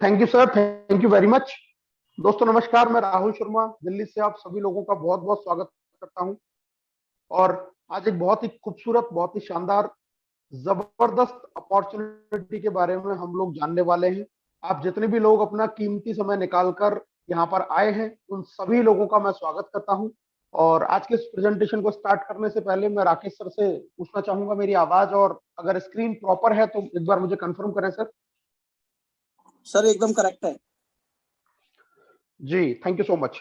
Thank you sir, thank you very much. दोस्तों नमस्कार, मैं राहुल शर्मा दिल्ली से आप सभी लोगों का बहुत बहुत स्वागत करता हूं। और आज एक बहुत ही खूबसूरत, बहुत ही शानदार, जबरदस्त अपॉर्चुनिटी के बारे में हम लोग जानने वाले हैं। आप जितने भी लोग अपना कीमती समय निकालकर यहाँ पर आए हैं, उन सभी लोगों का मैं स्वागत करता हूं। और आज के इस प्रेजेंटेशन को स्टार्ट करने से पहले मैं राकेश सर से पूछना चाहूंगा, मेरी आवाज और अगर स्क्रीन प्रॉपर है तो एक बार मुझे कंफर्म करें सर। सर एकदम करेक्ट है। जी, थैंक यू सो मच।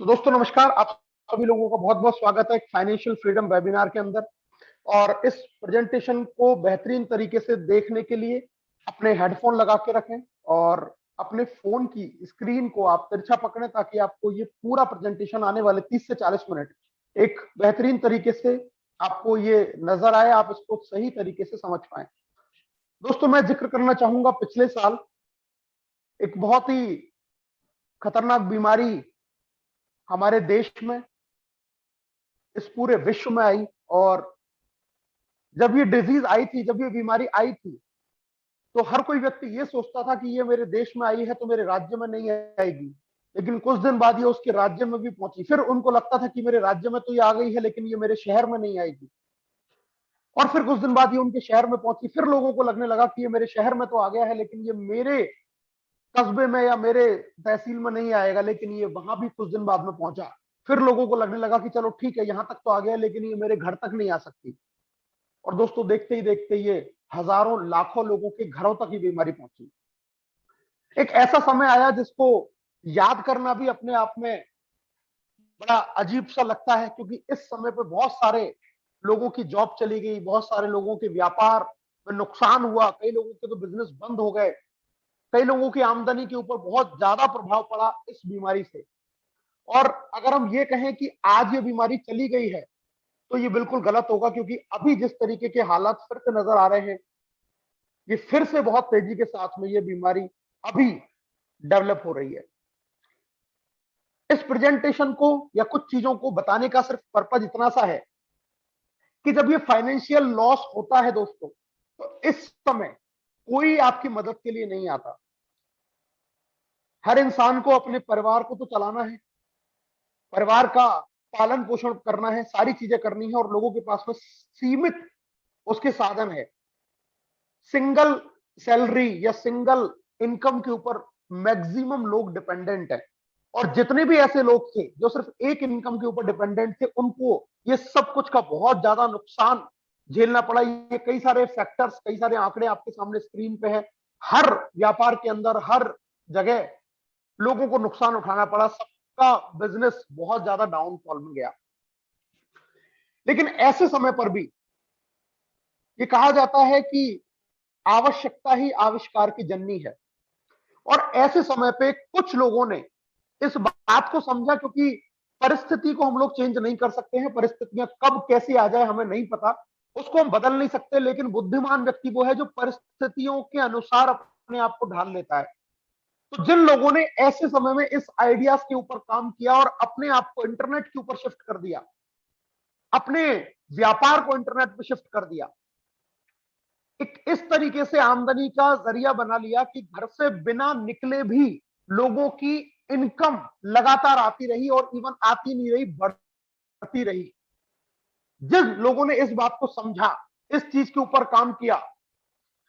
तो दोस्तों नमस्कार, आप सभी लोगों का बहुत बहुत स्वागत है फाइनेंशियल फ्रीडम वेबिनार के अंदर। और इस प्रेजेंटेशन को बेहतरीन तरीके से देखने के लिए अपने हेडफोन लगा के रखें और अपने फोन की स्क्रीन को आप तिरछा पकड़ें, ताकि आपको ये पूरा प्रेजेंटेशन आने वाले 30 से 40 मिनट एक बेहतरीन तरीके से आपको ये नजर आए, आप इसको सही तरीके से समझ पाए। दोस्तों मैं जिक्र करना चाहूंगा, पिछले साल एक बहुत ही खतरनाक बीमारी हमारे देश में, इस पूरे विश्व में आई। और जब ये डिजीज आई थी, जब ये बीमारी आई थी, तो हर कोई व्यक्ति ये सोचता था कि ये मेरे देश में आई है तो मेरे राज्य में नहीं आएगी। लेकिन कुछ दिन बाद ये उसके राज्य में भी पहुंची। फिर उनको लगता था कि मेरे राज्य में तो ये आ गई है, लेकिन ये मेरे शहर में नहीं आएगी। और फिर कुछ दिन बाद ये उनके शहर में पहुंची। फिर लोगों को लगने लगा कि ये मेरे शहर में तो आ गया है, लेकिन ये मेरे कस्बे में या मेरे तहसील में नहीं आएगा। लेकिन ये वहां भी कुछ दिन बाद में पहुंचा। फिर लोगों को लगने लगा कि चलो ठीक है, यहां तक तो आ गया, लेकिन ये मेरे घर तक नहीं आ सकती। और दोस्तों देखते ही देखते ये हजारों लाखों लोगों के घरों तक ही बीमारी पहुंची। एक ऐसा समय आया जिसको याद करना भी अपने आप में बड़ा अजीब सा लगता है, क्योंकि इस समय पे बहुत सारे लोगों की जॉब चली गई, बहुत सारे लोगों के व्यापार में नुकसान हुआ, कई लोगों के तो बिजनेस बंद हो गए, कई लोगों की आमदनी के ऊपर बहुत ज्यादा प्रभाव पड़ा इस बीमारी से। और अगर हम ये कहें कि आज ये बीमारी चली गई है, तो ये बिल्कुल गलत होगा, क्योंकि अभी जिस तरीके के हालात फिर से नजर आ रहे हैं, ये फिर से बहुत तेजी के साथ में ये बीमारी अभी डेवलप हो रही है। इस प्रेजेंटेशन को या कुछ चीजों को बताने का सिर्फ पर्पज इतना सा है कि जब ये फाइनेंशियल लॉस होता है दोस्तों, तो इस समय कोई आपकी मदद के लिए नहीं आता। हर इंसान को अपने परिवार को तो चलाना है, परिवार का पालन पोषण करना है, सारी चीजें करनी है, और लोगों के पास में सीमित उसके साधन है। सिंगल सैलरी या सिंगल इनकम के ऊपर मैक्सिमम लोग डिपेंडेंट है। और जितने भी ऐसे लोग थे जो सिर्फ एक इनकम के ऊपर डिपेंडेंट थे, उनको ये सब कुछ का बहुत ज्यादा नुकसान झेलना पड़ा। ये कई सारे फैक्टर्स, कई सारे आंकड़े आपके सामने स्क्रीन पे है। हर व्यापार के अंदर, हर जगह लोगों को नुकसान उठाना पड़ा, सबका बिजनेस बहुत ज्यादा डाउनफॉल में गया। लेकिन ऐसे समय पर भी ये कहा जाता है कि आवश्यकता ही आविष्कार की जननी है। और ऐसे समय पे कुछ लोगों ने इस बात को समझा, क्योंकि परिस्थिति को हम लोग चेंज नहीं कर सकते हैं, परिस्थितियां कब कैसी आ जाए हमें नहीं पता, उसको हम बदल नहीं सकते। लेकिन बुद्धिमान व्यक्ति वो है जो परिस्थितियों के अनुसार अपने आप को ढाल लेता है। तो जिन लोगों ने ऐसे समय में इस आइडियाज के ऊपर काम किया और अपने आप को इंटरनेट के ऊपर शिफ्ट कर दिया, अपने व्यापार को इंटरनेट पर शिफ्ट कर दिया, एक इस तरीके से आमदनी का जरिया बना लिया कि घर से बिना निकले भी लोगों की इनकम लगातार आती रही, और इवन आती नहीं रही, बढ़ती रही। जिन लोगों ने इस बात को समझा, इस चीज के ऊपर काम किया,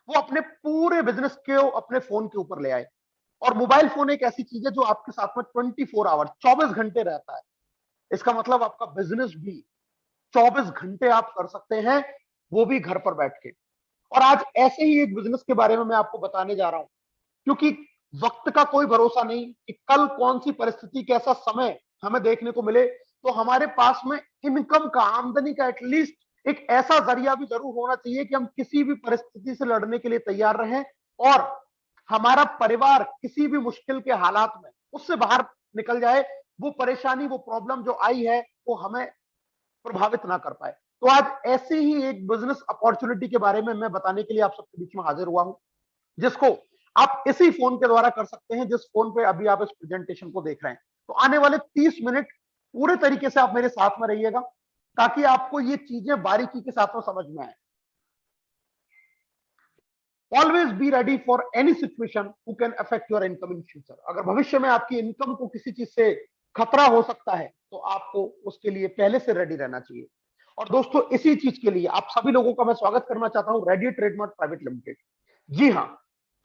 वो अपने पूरे बिजनेस को अपने फोन के ऊपर ले आए। और मोबाइल फोन एक ऐसी चीज है जो आपके साथ में 24 आवर, 24 घंटे रहता है। इसका मतलब आपका बिजनेस भी 24 घंटे आप कर सकते हैं, वो भी घर पर बैठ के। और आज ऐसे ही एक बिजनेस के बारे में मैं आपको बताने जा रहा हूं, क्योंकि वक्त का कोई भरोसा नहीं कि कल कौन सी परिस्थिति, कैसा समय हमें देखने को मिले। तो हमारे पास में इनकम का, आमदनी का एटलीस्ट एक ऐसा जरिया भी जरूर होना चाहिए कि हम किसी भी परिस्थिति से लड़ने के लिए तैयार रहें, और हमारा परिवार किसी भी मुश्किल के हालात में उससे बाहर निकल जाए। वो परेशानी, वो प्रॉब्लम जो आई है, वो हमें प्रभावित ना कर पाए। तो आज ऐसे ही एक बिजनेस अपॉर्चुनिटी के बारे में मैं बताने के लिए आप सबके बीच में हाजिर हुआ हूं, जिसको आप इसी फोन के द्वारा कर सकते हैं, जिस फोन पे अभी आप इस प्रेजेंटेशन को देख रहे हैं। तो आने वाले 30 मिनट पूरे तरीके से आप मेरे साथ में रहिएगा, ताकि आपको ये चीजें बारीकी के साथ में समझ में आए। Always be ready for any situation who can affect your income in future. अगर भविष्य में आपकी इनकम को किसी चीज से खतरा हो सकता है तो आपको उसके लिए पहले से रेडी रहना चाहिए। और दोस्तों इसी चीज के लिए आप सभी लोगों का मैं स्वागत करना चाहता हूं रेडिएट ट्रेडमार्ट प्राइवेट लिमिटेड। जी हां,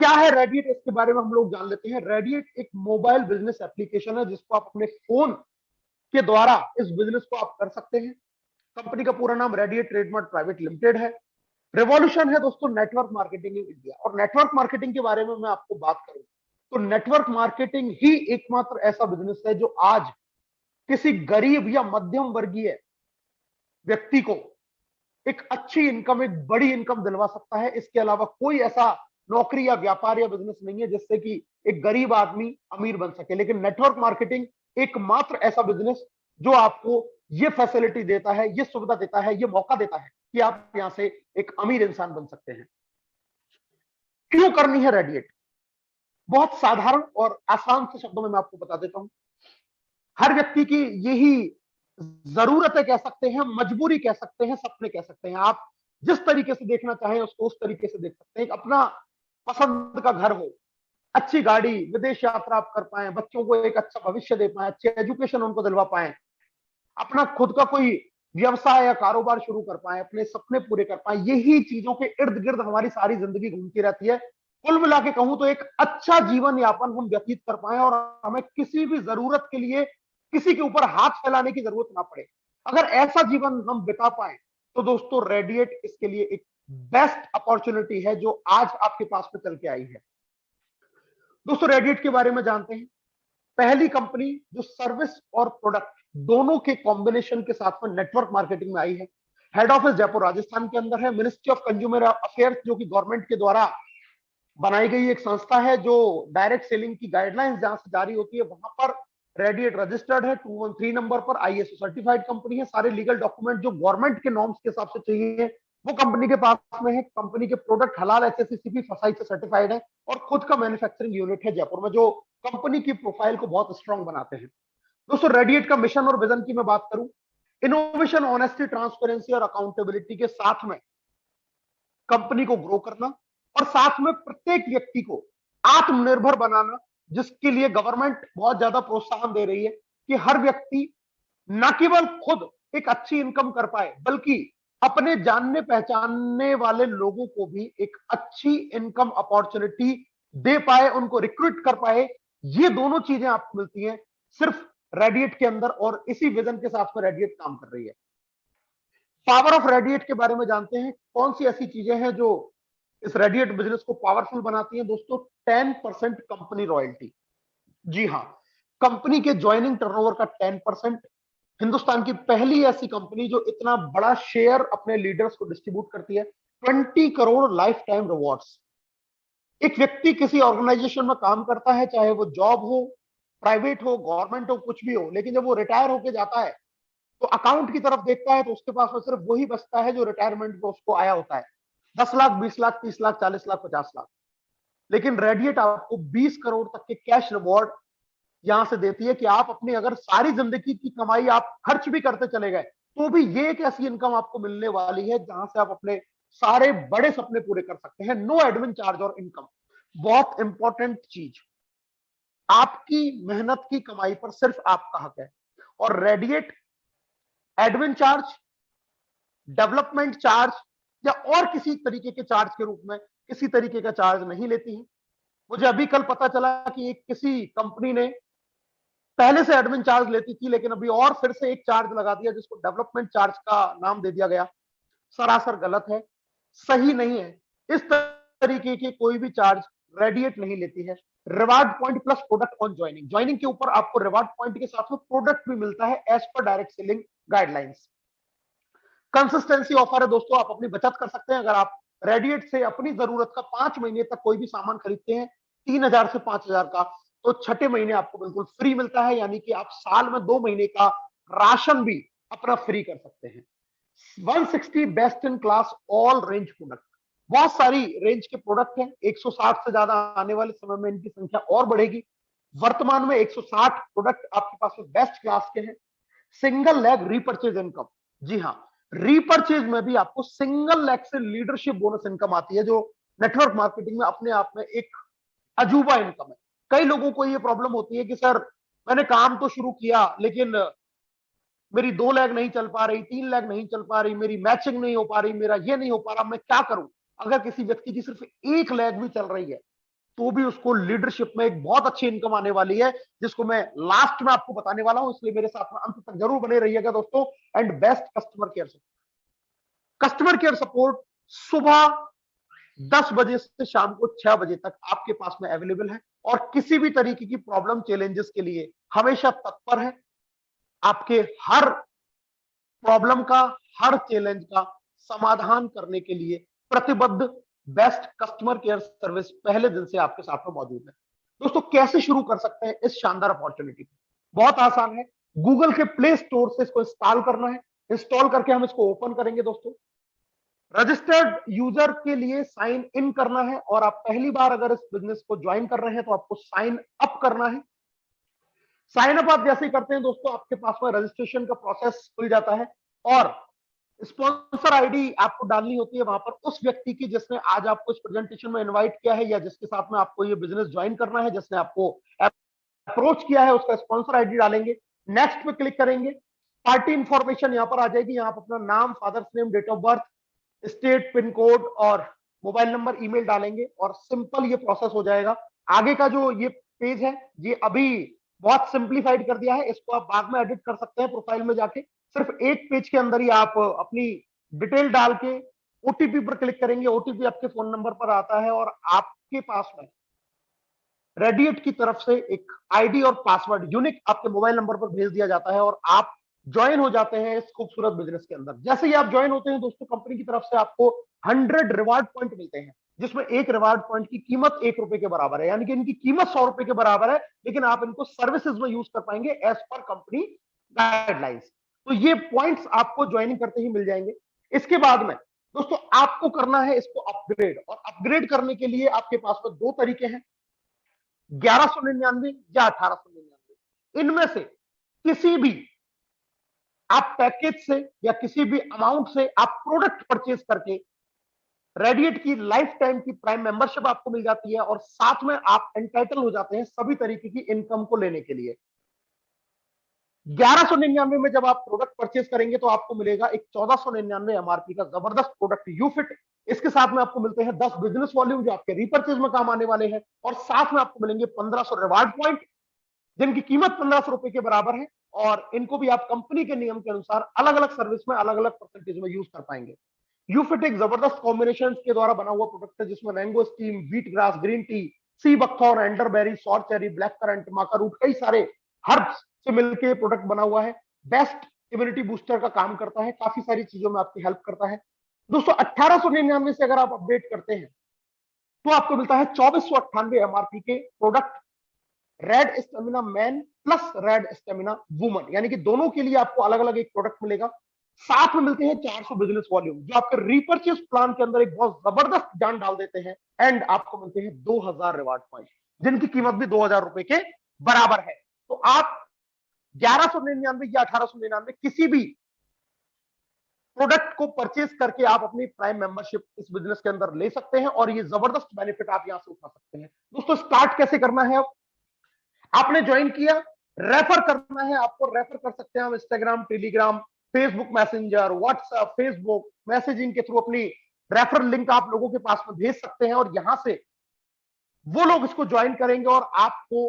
क्या है रेडिएट, इसके बारे में हम लोग जान लेते हैं। रेडिएट एक मोबाइल बिजनेस एप्लीकेशन है जिसको आप अपने फोन के द्वारा इस बिजनेस को आप कर सकते हैं। कंपनी का पूरा नाम रेडिएट ट्रेडमार्ट प्राइवेट लिमिटेड है। रेवोल्यूशन है दोस्तों नेटवर्क मार्केटिंग इन इंडिया। और नेटवर्क मार्केटिंग के बारे में मैं आपको बात करूं तो नेटवर्क मार्केटिंग ही एकमात्र ऐसा बिजनेस है जो आज किसी गरीब या मध्यम वर्गीय व्यक्ति को एक अच्छी इनकम, एक बड़ी इनकम दिलवा सकता है। इसके अलावा कोई ऐसा नौकरी या व्यापार या बिजनेस नहीं है जिससे कि एक गरीब आदमी अमीर बन सके। लेकिन नेटवर्क मार्केटिंग एकमात्र ऐसा बिजनेस जो आपको ये फैसिलिटी देता है, ये सुविधा देता है, ये मौका देता है कि आप यहां से एक अमीर इंसान बन सकते हैं। क्यों करनी है रेडिएट? बहुत साधारण और आसान से शब्दों में मैं आपको बता देता हूं। हर व्यक्ति की यही जरूरत है कह सकते हैं, मजबूरी कह सकते हैं, सपने कह सकते हैं। आप जिस तरीके से देखना चाहें उसको उस तरीके से देख सकते हैं। एक अपना पसंद का घर हो, अच्छी गाड़ी, विदेश यात्रा आप कर पाए, बच्चों को एक अच्छा भविष्य दे पाए, अच्छे एजुकेशन उनको दिलवा पाए, अपना खुद का कोई व्यवसाय या कारोबार शुरू कर पाए, अपने सपने पूरे कर पाए। यही चीजों के इर्द गिर्द हमारी सारी जिंदगी घूमती रहती है। कुल मिला के कहूं तो एक अच्छा जीवन यापन हम व्यतीत कर पाए और हमें किसी भी जरूरत के लिए किसी के ऊपर हाथ फैलाने की जरूरत ना पड़े। अगर ऐसा जीवन हम बिता पाए तो दोस्तों रेडिएट इसके लिए एक बेस्ट अपॉर्चुनिटी है जो आज आपके पास में चल के आई है। दोस्तों रेडिएट के बारे में जानते हैं। पहली कंपनी जो सर्विस और प्रोडक्ट दोनों के कॉम्बिनेशन के साथ में नेटवर्क मार्केटिंग में आई है। हेड ऑफिस जयपुर राजस्थान के अंदर है। मिनिस्ट्री ऑफ कंज्यूमर अफेयर्स जो कि गवर्नमेंट के द्वारा बनाई गई एक संस्था है जो डायरेक्ट सेलिंग की गाइडलाइंस जहां से जारी होती है वहां पर रेडिएट रजिस्टर्ड है। 213 नंबर पर आईएसओ सर्टिफाइड कंपनी है। सारे लीगल डॉक्यूमेंट जो गवर्नमेंट के नॉर्म्स के हिसाब से चाहिए वो कंपनी के पास में है। कंपनी के प्रोडक्ट हलाल एचएससीसीपी फसाई से सर्टिफाइड है और खुद का मैन्युफैक्चरिंग यूनिट है जयपुर में जो कंपनी की प्रोफाइल को बहुत स्ट्रांग बनाते हैं। दोस्तों रेडिएट का मिशन और विजन की मैं बात करूं, इनोवेशन, ऑनेस्टी, ट्रांसपेरेंसी और अकाउंटेबिलिटी के साथ में कंपनी को ग्रो करना और साथ में प्रत्येक व्यक्ति को आत्मनिर्भर बनाना, जिसके लिए गवर्नमेंट बहुत ज्यादा प्रोत्साहन दे रही है कि हर व्यक्ति न केवल खुद एक अच्छी इनकम कर पाए बल्कि अपने जानने पहचानने वाले लोगों को भी एक अच्छी इनकम अपॉर्चुनिटी दे पाए, उनको रिक्रूट कर पाए। ये दोनों चीजें आपको मिलती हैं सिर्फ रेडिएट के अंदर और इसी विजन के साथ में रेडिएट काम कर रही है। पावर ऑफ रेडिएट के बारे में जानते हैं। कौन सी ऐसी चीजें हैं जो इस रेडिएट बिजनेस को पावरफुल बनाती हैं? दोस्तों 10% कंपनी रॉयल्टी। जी हां, कंपनी के ज्वाइनिंग टर्नओवर का 10%। हिंदुस्तान की पहली ऐसी कंपनी जो इतना बड़ा शेयर अपने लीडर्स को डिस्ट्रीब्यूट करती है। 20 करोड़ लाइफ टाइम रिवॉर्ड्स। एक व्यक्ति किसी ऑर्गेनाइजेशन में काम करता है, चाहे वो जॉब हो, प्राइवेट हो, गवर्नमेंट हो, कुछ भी हो, लेकिन जब वो रिटायर होके जाता है तो अकाउंट की तरफ देखता है तो उसके पास में सिर्फ वही बचता है जो रिटायरमेंट में उसको आया होता है। 10 लाख, 20 लाख, 30 लाख, 40 लाख, 50 लाख। लेकिन रेडिएट आपको 20 करोड़ तक के कैश रिवॉर्ड यहां से देती है कि आप अपनी अगर सारी जिंदगी की कमाई आप खर्च भी करते चले गए तो भी ये एक ऐसी इनकम आपको मिलने वाली है जहां से आप अपने सारे बड़े सपने पूरे कर सकते हैं। नो एडमिन चार्ज और इनकम। बहुत इंपॉर्टेंट चीज, आपकी मेहनत की कमाई पर सिर्फ आपका हक है। और radiate admin charge, development charge या और किसी तरीके के चार्ज के रूप में किसी तरीके का चार्ज नहीं लेती है। मुझे अभी कल पता चला कि एक किसी कंपनी ने पहले से एडमिन चार्ज लेती थी लेकिन अभी और फिर से एक चार्ज लगा दिया जिसको डेवलपमेंट चार्ज का नाम दे दिया गया। सरासर गलत है, सही नहीं है। इस तरीके के कोई भी चार्ज रेडिएट नहीं लेती है। Reward point plus product on joining. Joining के ऊपर आपको रिवार्ड पॉइंट के साथ में प्रोडक्ट भी मिलता है as per direct selling guidelines. Consistency offer है दोस्तों, आप अपनी बचत कर सकते हैं। अगर आप रेडिएट से अपनी जरूरत का 5 महीने तक कोई भी सामान खरीदते हैं 3000 से 5000 का, तो छठे महीने आपको बिल्कुल फ्री मिलता है। यानी कि आप साल में 2 महीने का राशन भी अपना फ्री कर सकते हैं। 160 best in class all range product. बहुत सारी रेंज के प्रोडक्ट हैं। 160 से ज्यादा आने वाले समय में इनकी संख्या और बढ़ेगी। वर्तमान में 160 प्रोडक्ट आपके पास में बेस्ट क्लास के हैं। Single leg repurchase income. जी हाँ, रीपर्चेज में भी आपको सिंगल लेग से लीडरशिप बोनस इनकम आती है जो नेटवर्क मार्केटिंग में अपने आप में एक अजूबा इनकम है। कई लोगों को ये प्रॉब्लम होती है कि सर मैंने काम तो शुरू किया लेकिन मेरी 2 लेग नहीं चल पा रही, 3 लेग नहीं चल पा रही, मेरी मैचिंग नहीं हो पा रही, मेरा ये नहीं हो पा रहा, मैं क्या करूं। अगर किसी व्यक्ति की सिर्फ 1 लेग भी चल रही है तो भी उसको लीडरशिप में एक बहुत अच्छी इनकम आने वाली है, जिसको मैं लास्ट में आपको बताने वाला हूं, इसलिए मेरे साथ में अंत तक जरूर बने रहिएगा दोस्तों। And best customer care support, customer care support सुबह 10 बजे से शाम को 6 बजे तक आपके पास में अवेलेबल है और किसी भी तरीके की प्रॉब्लम चैलेंजेस के लिए हमेशा तत्पर है। आपके हर प्रॉब्लम का, हर चैलेंज का समाधान करने के लिए प्रतिबद्ध बेस्ट कस्टमर केयर सर्विस पहले दिन से आपके साथ में मौजूद है। दोस्तों कैसे शुरू कर सकते हैं इस शानदार अपॉर्चुनिटी को? बहुत आसान है, गूगल के प्ले स्टोर से इसको इंस्टॉल करना है। इंस्टॉल करके हम इसको ओपन करेंगे दोस्तों। रजिस्टर्ड यूजर के लिए साइन इन करना है और आप पहली बार अगर इस बिजनेस को ज्वाइन कर रहे हैं तो आपको साइन अप करना है। साइन अप आप जैसे ही करते हैं दोस्तों, आपके पास में रजिस्ट्रेशन का प्रोसेस खुल जाता है और स्पॉन्सर आईडी आपको डालनी होती है वहां पर उस व्यक्ति की जिसने आज आपको इस प्रेजेंटेशन में इनवाइट किया है या जिसके साथ में आपको ये बिजनेस ज्वाइन करना है, जिसने आपको अप्रोच किया है, उसका स्पॉन्सर आईडी डालेंगे। नेक्स्ट पे क्लिक करेंगे, पार्टी इंफॉर्मेशन यहां पर आ जाएगी। यहां पर अपना नाम, father's name, date of birth, state, pin code और मोबाइल नंबर, ईमेल डालेंगे और सिंपल ये प्रोसेस हो जाएगा। आगे का जो ये पेज है ये अभी बहुत सिंप्लीफाइड कर दिया है, इसको आप बाद में एडिट कर सकते हैं प्रोफाइल में जाके। सिर्फ एक पेज के अंदर ही आप अपनी डिटेल डाल के ओटीपी पर क्लिक करेंगे, ओटीपी आपके फोन नंबर पर आता है और आपके पास में रेडिएट की तरफ से एक आईडी और पासवर्ड यूनिक आपके मोबाइल नंबर पर भेज दिया जाता है और आप ज्वाइन हो जाते हैं इस खूबसूरत बिजनेस के अंदर। जैसे ही आप ज्वाइन होते हैं दोस्तों, कंपनी की तरफ से आपको 100 रिवार्ड पॉइंट मिलते हैं, जिसमें एक रिवार्ड पॉइंट की कीमत ₹1 के बराबर है, यानी कि इनकी कीमत ₹100 के बराबर है, लेकिन आप इनको सर्विसेज में यूज कर पाएंगे एज पर कंपनी गाइडलाइंस। तो ये पॉइंट्स आपको ज्वाइनिंग करते ही मिल जाएंगे। इसके बाद में दोस्तों आपको करना है इसको अपग्रेड, और अपग्रेड करने के लिए आपके पास में 2 तरीके हैं, 1199 या 1899। इनमें से किसी भी आप पैकेज से या किसी भी अमाउंट से आप प्रोडक्ट परचेज करके रेडिएट की लाइफ टाइम की प्राइम मेंबरशिप आपको मिल जाती है और साथ में आप एंटाइटल हो जाते हैं सभी तरीके की इनकम को लेने के लिए। 1199 में जब आप प्रोडक्ट परचेज करेंगे तो आपको मिलेगा एक 1499 एमआरपी का जबरदस्त प्रोडक्ट यूफिट। इसके साथ में आपको मिलते हैं 10 बिजनेस वॉल्यूम जो आपके रिपर्चेज में काम आने वाले हैं और साथ में आपको मिलेंगे 1500 रिवार्ड पॉइंट जिनकी कीमत ₹1500 के बराबर है और इनको भी आप कंपनी के नियम के अनुसार अलग अलग सर्विस में अलग अलग परसेंटेज में यूज कर पाएंगे। यूफिट एक जबरदस्त कॉम्बिनेशन के द्वारा बना हुआ प्रोडक्ट है जिसमें mangosteen, wheat grass, green tea, sea buckthorn, elderberry, sour cherry, black currant, maca root, कई सारे हर्ब्स से मिलकर प्रोडक्ट बना हुआ है। बेस्ट इम्यूनिटी बूस्टर का काम करता है, काफी सारी चीजों में आपकी हेल्प करता है। दोस्तों 1899 से अगर आप अपडेट करते हैं तो आपको मिलता है 2498 एमआरपी के product red stamina man plus red stamina woman, यानी कि दोनों के लिए आपको अलग अलग एक प्रोडक्ट मिलेगा। साथ में मिलते हैं 400 बिजनेस वॉल्यूम जो आपके रिपर्चेज प्लान के अंदर एक बहुत जबरदस्त जान डाल देते हैं एंड आपको मिलते हैं 2000 रिवार्ड पॉइंट जिनकी कीमत भी ₹2000 के बराबर है। तो आप 1199 या 1899 किसी भी प्रोडक्ट को परचेज करके आप अपनी प्राइम मेंबरशिप इस बिजनेस के अंदर ले सकते हैं और ये जबरदस्त बेनिफिट आप यहां से उठा सकते हैं। दोस्तों स्टार्ट कैसे करना है? आपने ज्वाइन किया, रेफर करना है, आपको रेफर कर सकते हैं हम Instagram, Telegram, Facebook messenger, WhatsApp, Facebook messaging के थ्रू अपनी रेफरल लिंक आप लोगों के पास में भेज सकते हैं और यहां से वो लोग इसको ज्वाइन करेंगे और आपको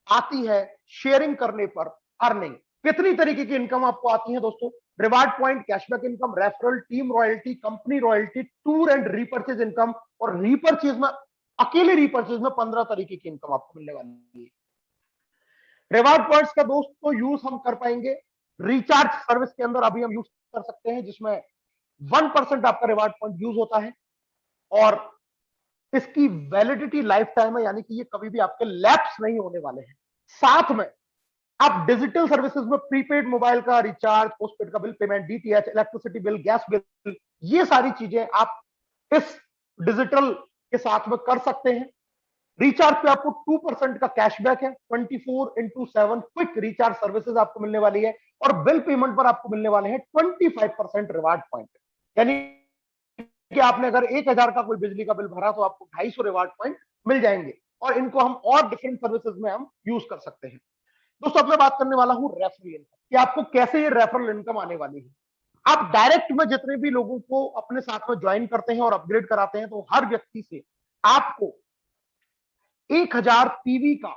आती है शेयरिंग करने पर अर्निंग। कितनी तरीके की इनकम आपको आती है दोस्तों? Reward point, cashback income, referral, team royalty, company royalty, tour and repurchase income और रीपर्चेज में, अकेले रीपर्चेज में 15 तरीके की इनकम आपको मिलने वाली है। रिवार्ड पॉइंट्स का दोस्तों यूज हम कर पाएंगे रिचार्ज सर्विस के अंदर, अभी हम यूज कर सकते हैं जिसमें 1% आपका रिवार्ड पॉइंट यूज होता है और इसकी वैलिडिटी लाइफ टाइम है, यानी कि ये कभी भी आपके लैप्स नहीं होने वाले हैं। साथ में आप डिजिटल सर्विसेज में प्रीपेड मोबाइल का रिचार्ज, पोस्टपेड का bill payment, DTH, electricity bill, gas bill, ये सारी चीजें आप इस डिजिटल के साथ में कर सकते हैं। रिचार्ज पे आपको 2% का कैशबैक है, 24/7 क्विक रिचार्ज सर्विसेज आपको मिलने वाली है और बिल पेमेंट पर आपको मिलने वाले हैं 25% रिवार्ड पॉइंट, यानी कि आपने अगर 1000 का कोई बिजली का बिल भरा तो आपको 250 रिवार्ड पॉइंट मिल जाएंगे, और इनको हम और डिफरेंट सर्विसेज में हम यूज कर सकते हैं। दोस्तों अब मैं बात करने वाला हूं रेफरल इनकम, कि आपको कैसे ये रेफरल इनकम आने वाली है। आप डायरेक्ट में जितने भी लोगों को अपने साथ में ज्वाइन करते हैं और अपग्रेड कराते हैं, तो हर व्यक्ति से आपको 1000 पीवी का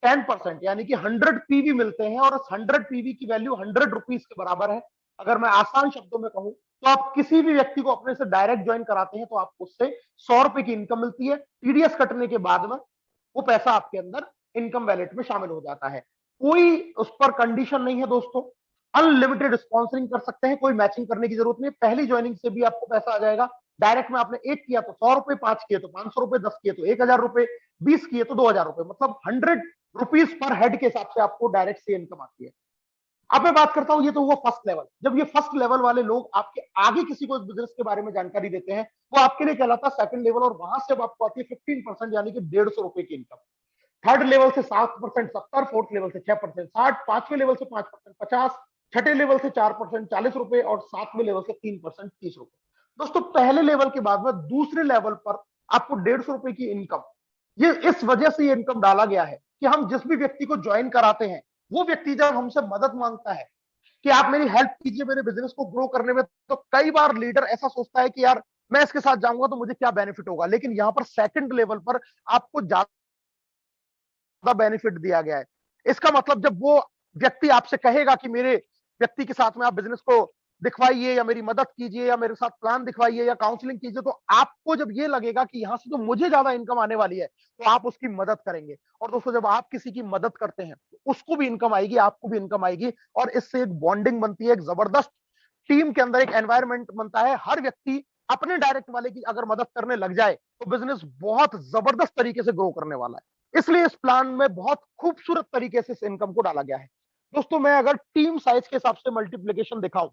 10% यानी कि 100 पीवी मिलते हैं, और उस 100 पीवी की वैल्यू 100 रुपीज के बराबर है। अगर मैं आसान शब्दों में कहूं तो आप किसी भी व्यक्ति को अपने से डायरेक्ट ज्वाइन कराते हैं तो आपको उससे 100 रुपए की इनकम मिलती है। टीडीएस कटने के बाद में वो पैसा आपके अंदर इनकम वैलेट में शामिल हो जाता है। कोई उस पर कंडीशन नहीं है दोस्तों, अनलिमिटेड स्पॉन्सरिंग कर सकते हैं, कोई मैचिंग करने की जरूरत नहीं। पहली ज्वाइनिंग से भी आपको पैसा आ जाएगा। डायरेक्ट में आपने 1 किया तो 100 रुपए, 5 किए तो 500 रुपए, 10 किए तो 1000 रुपए, 20 किए तो 2000 रुपए, मतलब 100 रुपीज पर हेड के हिसाब से आपको डायरेक्ट से इनकम आती है। अब मैं बात करता हूं, ये तो हुआ फर्स्ट लेवल। जब ये फर्स्ट लेवल वाले लोग आपके आगे किसी को इस बिजनेस के बारे में जानकारी देते हैं, वो आपके लिए कहलाता है सेकंड लेवल, और वहां से अब आपको आती है 15% यानी कि 150 रुपए की इनकम। थर्ड लेवल से 7% 70, फोर्थ लेवल से 6% 60, पांचवें लेवल से 5% 50, छठे लेवल से 4% 40 रुपए, और सातवें लेवल से 3% 30 रुपए। दोस्तों पहले लेवल के बाद में दूसरे लेवल पर आपको 150 रुपए की इनकम, ये इस वजह से ये इनकम डाला गया है कि हम जिस भी व्यक्ति को ज्वाइन कराते हैं, वो व्यक्ति जब हमसे मदद मांगता है कि आप मेरी हेल्प कीजिए मेरे बिजनेस को ग्रो करने में, तो कई बार लीडर ऐसा सोचता है कि यार मैं इसके साथ जाऊंगा तो मुझे क्या बेनिफिट होगा, लेकिन यहां पर सेकंड लेवल पर आपको बेनिफिट दिया गया है। इसका मतलब जब वो व्यक्ति आपसे कहेगा कि मेरे व्यक्ति के साथ में आप बिजनेस को दिखवाइए, या मेरी मदद कीजिए, या मेरे साथ प्लान दिखवाइए, या काउंसलिंग कीजिए, तो आपको जब ये लगेगा कि यहां से तो मुझे ज्यादा इनकम आने वाली है, तो आप उसकी मदद करेंगे। और दोस्तों जब आप किसी की मदद करते हैं तो उसको भी इनकम आएगी, आपको भी इनकम आएगी, और इससे एक बॉन्डिंग बनती है, एक जबरदस्त टीम के अंदर एक एनवायरमेंट बनता है। हर व्यक्ति अपने डायरेक्ट वाले की अगर मदद करने लग जाए तो बिजनेस बहुत जबरदस्त तरीके से ग्रो करने वाला है। इसलिए इस प्लान में बहुत खूबसूरत तरीके से इस इनकम को डाला गया है। दोस्तों मैं अगर टीम साइज के हिसाब से मल्टीप्लीकेशन दिखाऊं,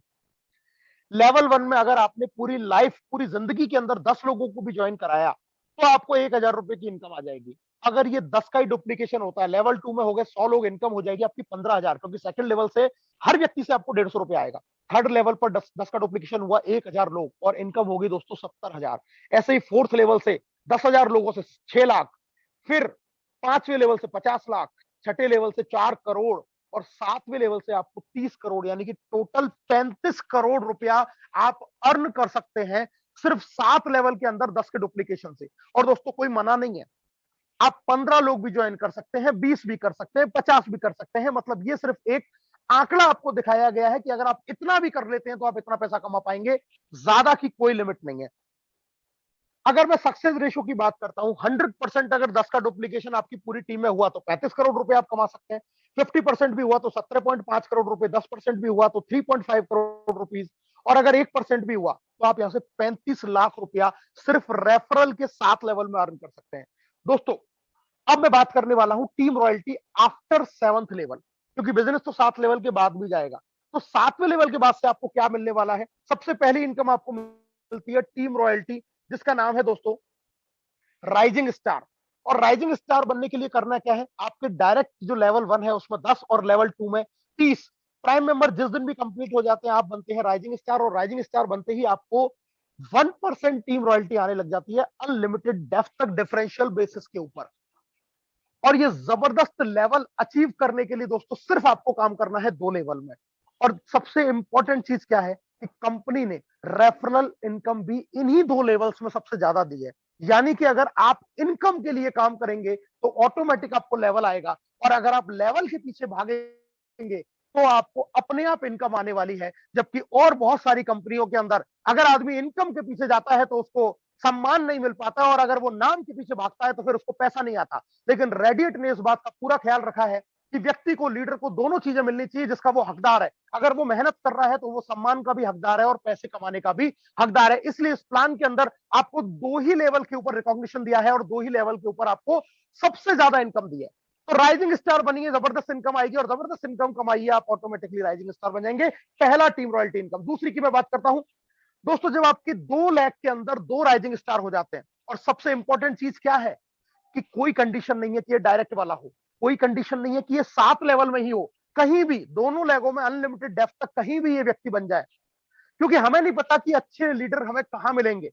लेवल 1 में अगर आपने पूरी लाइफ, पूरी जिंदगी के अंदर 10 लोगों को भी ज्वाइन कराया तो आपको 1000 रुपए की इनकम आ जाएगी। अगर ये 10 का ही डुप्लीकेशन होता है, लेवल 2 में हो गए 100 लोग, इनकम हो जाएगी आपकी 15,000, क्योंकि सेकंड लेवल से हर व्यक्ति से आपको 150 रुपए आएगा। थर्ड लेवल पर 10 का डुप्लीकेशन हुआ 1000 लोग, और इनकम होगी दोस्तों 70,000। ऐसे ही फोर्थ लेवल से 10,000 लोगों से 6 लाख, फिर पांचवें लेवल से 50 लाख, छठे लेवल से 4 करोड़, और सातवें लेवल से आपको 30 करोड़, यानी कि टोटल 35 करोड़ रुपया आप अर्न कर सकते हैं सिर्फ 7 लेवल के अंदर 10 के डुप्लीकेशन से। और दोस्तों कोई मना नहीं है, आप 15 लोग भी ज्वाइन कर सकते हैं, 20 भी कर सकते हैं, 50 भी कर सकते हैं। मतलब ये सिर्फ एक आंकड़ा आपको दिखाया गया है कि अगर आप इतना भी कर लेते हैं तो आप इतना पैसा कमा पाएंगे, ज्यादा की कोई लिमिट नहीं है। अगर मैं सक्सेस रेशो की बात करता हूं, 100% अगर 10 का डुप्लीकेशन आपकी पूरी टीम में हुआ तो 35 करोड़ रुपए आप कमा सकते हैं। 50% भी हुआ तो 17.5 करोड़ रुपए, 10% भी हुआ तो 3.5 करोड़ रुपीज, और अगर 1% भी हुआ तो आप यहां से 35 लाख रुपया सिर्फ रेफरल के 7 लेवल में अर्न कर सकते हैं। दोस्तों अब मैं बात करने वाला हूं team royalty after 7th level, क्योंकि बिजनेस तो 7 लेवल के बाद भी जाएगा। तो 7वें लेवल के बाद से आपको क्या मिलने वाला है? सबसे पहली इनकम आपको मिलती है टीम रॉयल्टी, जिसका नाम है दोस्तों राइजिंग स्टार। और राइजिंग स्टार बनने के लिए करना क्या है, आपके डायरेक्ट जो लेवल 1 है उसमें 10 और लेवल 2 में 30 प्राइम मेंबर जिस दिन भी कंप्लीट हो जाते हैं आप बनते हैं राइजिंग स्टार। और राइजिंग स्टार बनते ही आपको 1% टीम रॉयल्टी आने लग जाती है, अनलिमिटेड डेप्थ तक डिफरेंशियल बेसिस के ऊपर। और ये जबरदस्त लेवल अचीव करने के लिए दोस्तों सिर्फ आपको काम करना है 2 लेवल में। और सबसे इंपॉर्टेंट चीज क्या है कि कंपनी ने रेफरल इनकम भी इन्हीं 2 लेवल्स में सबसे ज्यादा दी है। यानी कि अगर आप इनकम के लिए काम करेंगे तो ऑटोमेटिक आपको लेवल आएगा, और अगर आप लेवल के पीछे भागेंगे तो आपको अपने आप इनकम आने वाली है। जबकि और बहुत सारी कंपनियों के अंदर अगर आदमी इनकम के पीछे जाता है तो उसको सम्मान नहीं मिल पाता, और अगर वो नाम के पीछे भागता है तो फिर उसको पैसा नहीं आता। लेकिन रेडिएट ने इस बात का पूरा ख्याल रखा है कि व्यक्ति को, लीडर को दोनों चीजें मिलनी चाहिए जिसका वो हकदार है। अगर वो मेहनत कर रहा है तो वो सम्मान का भी हकदार है और पैसे कमाने का भी हकदार है। इसलिए इस प्लान के अंदर आपको 2 ही लेवल के ऊपर रिकॉग्निशन दिया है, और 2 ही लेवल के ऊपर आपको सबसे ज्यादा इनकम दी है। तो राइजिंग स्टार बनिए, जबरदस्त इनकम आएगी, और जबरदस्त इनकम कमाइए, आप ऑटोमेटिकली राइजिंग स्टार बन जाएंगे। पहला टीम रॉयल्टी इनकम। दूसरी की मैं बात करता हूं दोस्तों, जब आपकी 2 लाख के अंदर 2 राइजिंग स्टार हो जाते हैं, और सबसे इंपॉर्टेंट चीज क्या है कि कोई कंडीशन नहीं है कि ये डायरेक्ट वाला हो, कोई कंडीशन नहीं है कि ये 7 लेवल में ही हो, कहीं भी दोनों लेगों में अनलिमिटेड डेप्थ तक कहीं भी ये व्यक्ति बन जाए। क्योंकि हमें नहीं पता कि अच्छे लीडर हमें कहां मिलेंगे।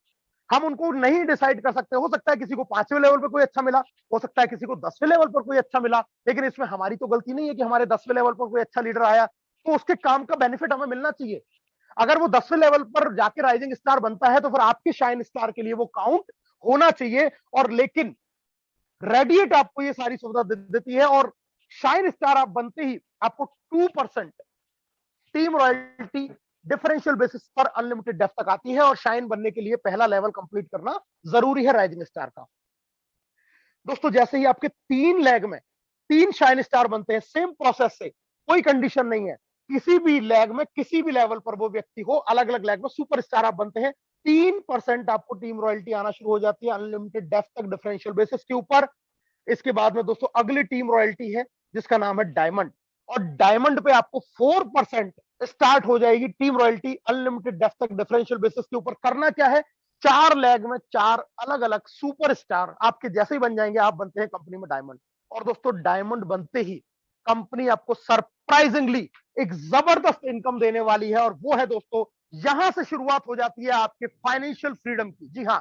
हम उनको नहीं डिसाइड कर सकते। हो सकता है किसी को 5वें लेवल पर कोई अच्छा मिला, हो सकता है किसी को 10वें लेवल पर कोई अच्छा मिला, लेकिन इसमें हमारी तो गलती नहीं है कि हमारे 10वें लेवल पर कोई अच्छा लीडर आया तो उसके काम का बेनिफिट हमें मिलना चाहिए। अगर वो 10वें लेवल पर जाके राइजिंग स्टार बनता है तो फिर आपके शाइन स्टार के लिए वो काउंट होना चाहिए। और लेकिन रेडिएट आपको ये सारी सुविधा देती है, और शाइन स्टार आप बनते ही आपको 2% टीम रॉयल्टी डिफरेंशियल बेसिस पर अनलिमिटेड डेफ तक आती है, और शाइन बनने के लिए पहला लेवल कंप्लीट करना जरूरी है राइजिंग स्टार का। दोस्तों जैसे ही आपके 3 लेग में 3 शाइन स्टार बनते हैं सेम प्रोसेस से, कोई कंडीशन नहीं है, किसी भी लेग में किसी भी लेवल पर वो व्यक्ति हो, अलग अलग लेग में सुपर स्टार आप बनते हैं, 3% आपको टीम रॉयल्टी आना शुरू हो जाती है अनलिमिटेड डेफ तक डिफरेंशियल बेसिस के ऊपर। इसके बाद में दोस्तों अगली टीम रॉयल्टी है जिसका नाम है डायमंड, और डायमंड पे आपको 4% स्टार्ट हो जाएगी टीम रॉयल्टी अनलिमिटेड डेफ तक डिफरेंशियल बेसिस के ऊपर। करना क्या है, 4 लेग में 4 अलग अलग सुपर स्टार आपके जैसे ही बन जाएंगे, आप बनते हैं कंपनी में डायमंड। और दोस्तों डायमंड बनते ही कंपनी आपको सरप्राइजिंगली एक जबरदस्त इनकम देने वाली है, और वो है दोस्तों, यहां से शुरुआत हो जाती है आपके फाइनेंशियल फ्रीडम की। जी हाँ,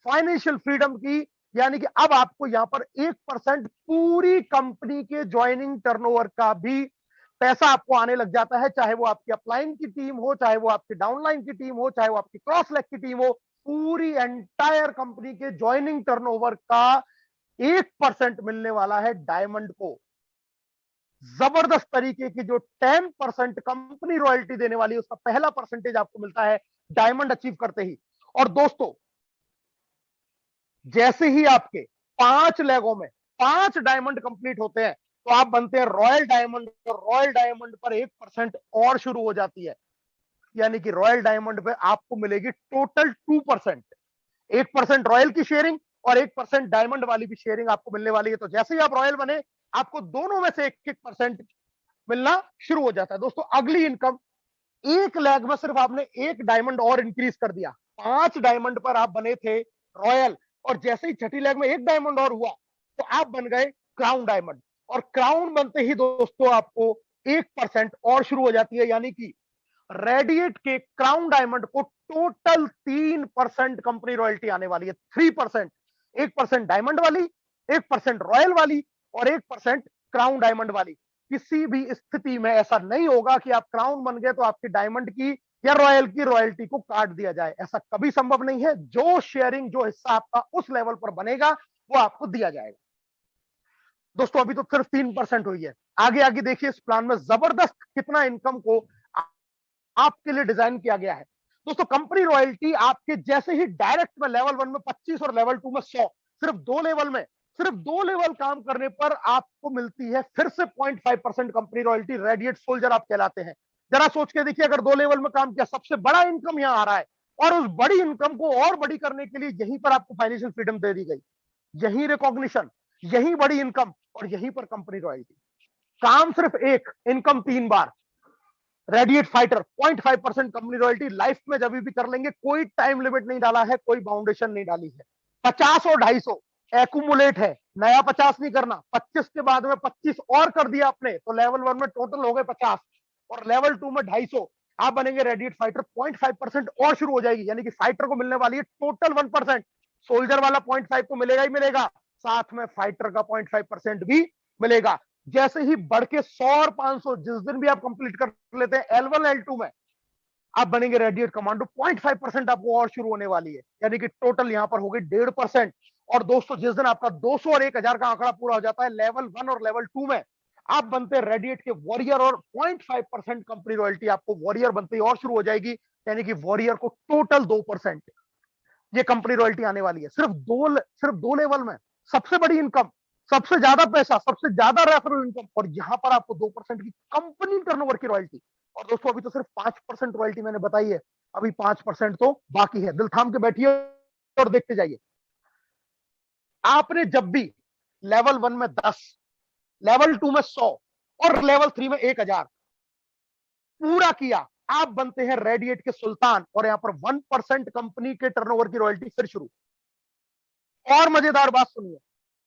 फाइनेंशियल फ्रीडम की, यानी कि अब आपको यहां पर 1% पूरी कंपनी के ज्वाइनिंग टर्नओवर का भी पैसा आपको आने लग जाता है, चाहे वो आपकी अपलाइन की टीम हो, चाहे वो आपकी डाउनलाइन की टीम हो, चाहे वो आपकी क्रॉस लेग की टीम हो, पूरी एंटायर कंपनी के ज्वाइनिंग टर्नओवर का 1% मिलने वाला है डायमंड को। जबरदस्त तरीके की जो 10% कंपनी रॉयल्टी देने वाली है, उसका पहला परसेंटेज आपको मिलता है डायमंड अचीव करते ही। और दोस्तों जैसे ही आपके 5 लेगों में 5 डायमंड कंप्लीट होते हैं तो आप बनते हैं रॉयल डायमंड, और रॉयल डायमंड पर 1% और शुरू हो जाती है, यानी कि रॉयल डायमंड पे आपको मिलेगी टोटल 2%। 1% रॉयल की शेयरिंग और 1% डायमंड वाली भी शेयरिंग आपको मिलने वाली है। तो जैसे ही आप रॉयल बने आपको दोनों में से 1-1% मिलना शुरू हो जाता है। दोस्तों अगली इनकम, एक लेग में सिर्फ आपने एक डायमंड और इंक्रीज कर दिया, 5 डायमंड पर आप बने थे रॉयल, और जैसे ही छठी लेग में एक डायमंड और हुआ तो आप बन गए क्राउन डायमंड, और क्राउन बनते ही दोस्तों आपको 1% और शुरू हो जाती है, यानी कि रेडिएट के क्राउन डायमंड को टोटल 3% कंपनी रॉयल्टी आने वाली है। 3%, 1% डायमंड वाली, 1% रॉयल वाली, और 1% क्राउन डायमंड वाली। किसी भी स्थिति में ऐसा नहीं होगा कि आप क्राउन बन गए तो आपकी डायमंड की या रॉयल की रॉयल्टी को काट दिया जाए, ऐसा कभी संभव नहीं है। जो शेयरिंग, जो हिस्सा आपका उस लेवल पर बनेगा वो आपको दिया जाएगा। दोस्तों अभी तो सिर्फ 3% हुई है, आगे आगे देखिए इस प्लान में जबरदस्त कितना इनकम को आपके लिए डिजाइन किया गया है। दोस्तों कंपनी रॉयल्टी आपके जैसे ही डायरेक्ट में लेवल 1 में 25 और लेवल 2 में 100, सिर्फ 2 लेवल में, सिर्फ 2 लेवल काम करने पर आपको मिलती है फिर से 0.5% कंपनी रॉयल्टी। रेडिएट सोल्जर आप कहलाते हैं। जरा सोच के देखिए, अगर 2 लेवल में काम किया, सबसे बड़ा इनकम यहां आ रहा है, और उस बड़ी इनकम को और बड़ी करने के लिए यहीं पर आपको फाइनेंशियल फ्रीडम दे दी गई, यही रिकॉग्निशन, यही बड़ी इनकम, और यहीं पर कंपनी रॉयल्टी। काम सिर्फ एक, इनकम 3 बार। रेडिएट फाइटर 0.5% कंपनी रॉयल्टी लाइफ में जब भी कर लेंगे, कोई टाइम लिमिट नहीं डाला है, कोई बाउंडेशन नहीं डाली है। 50 और 250 एक्यूमुलेट है, नया 50 नहीं करना, 25 के बाद में 25 और कर दिया आपने तो लेवल 1 में टोटल हो गए 50, और लेवल 2 में 250 आप बनेंगे रेडिएट फाइटर। 0.5% और शुरू हो जाएगी, यानी कि फाइटर को मिलने वाली है टोटल 1%। सोल्जर वाला 0.5 तो मिलेगा ही मिलेगा, साथ में फाइटर का 0.5% भी मिलेगा। जैसे ही बढ़ के 100 और 500 जिस दिन भी आप कंप्लीट कर लेते हैं L1 L2 में, आप बनेंगे रेडिएट कमांडो। 0.5% आपको और शुरू होने वाली है, यानी कि टोटल यहां पर हो गई 1.5%। और दोस्तों जिस दिन आपका 200 और 1000 का आंकड़ा पूरा हो जाता है लेवल 1 और लेवल 2 में, आप बनते हैं रेडिएट के वॉरियर, और 0.5% कंपनी रॉयल्टी आपको वॉरियर बनते ही और शुरू हो जाएगी, यानी कि वॉरियर को टोटल 2% ये कंपनी रॉयल्टी आने वाली है। सिर्फ दो लेवल में सबसे बड़ी इनकम, सबसे ज्यादा पैसा, सबसे ज्यादा रेफरल इनकम, और यहां पर आपको 2% की कंपनी टर्नओवर की रॉयल्टी। और दोस्तों अभी तो सिर्फ 5% रॉयल्टी मैंने बताई है, अभी 5% तो बाकी है। दिल थाम के बैठिए और देखते जाइए। आपने जब भी लेवल 1 में 10, लेवल 2 में 100 और लेवल 3 में 1000 पूरा किया, आप बनते हैं रेडिएट के सुल्तान, और यहां पर 1% कंपनी के टर्नओवर की रॉयल्टी फिर शुरू। और मजेदार बात सुनिए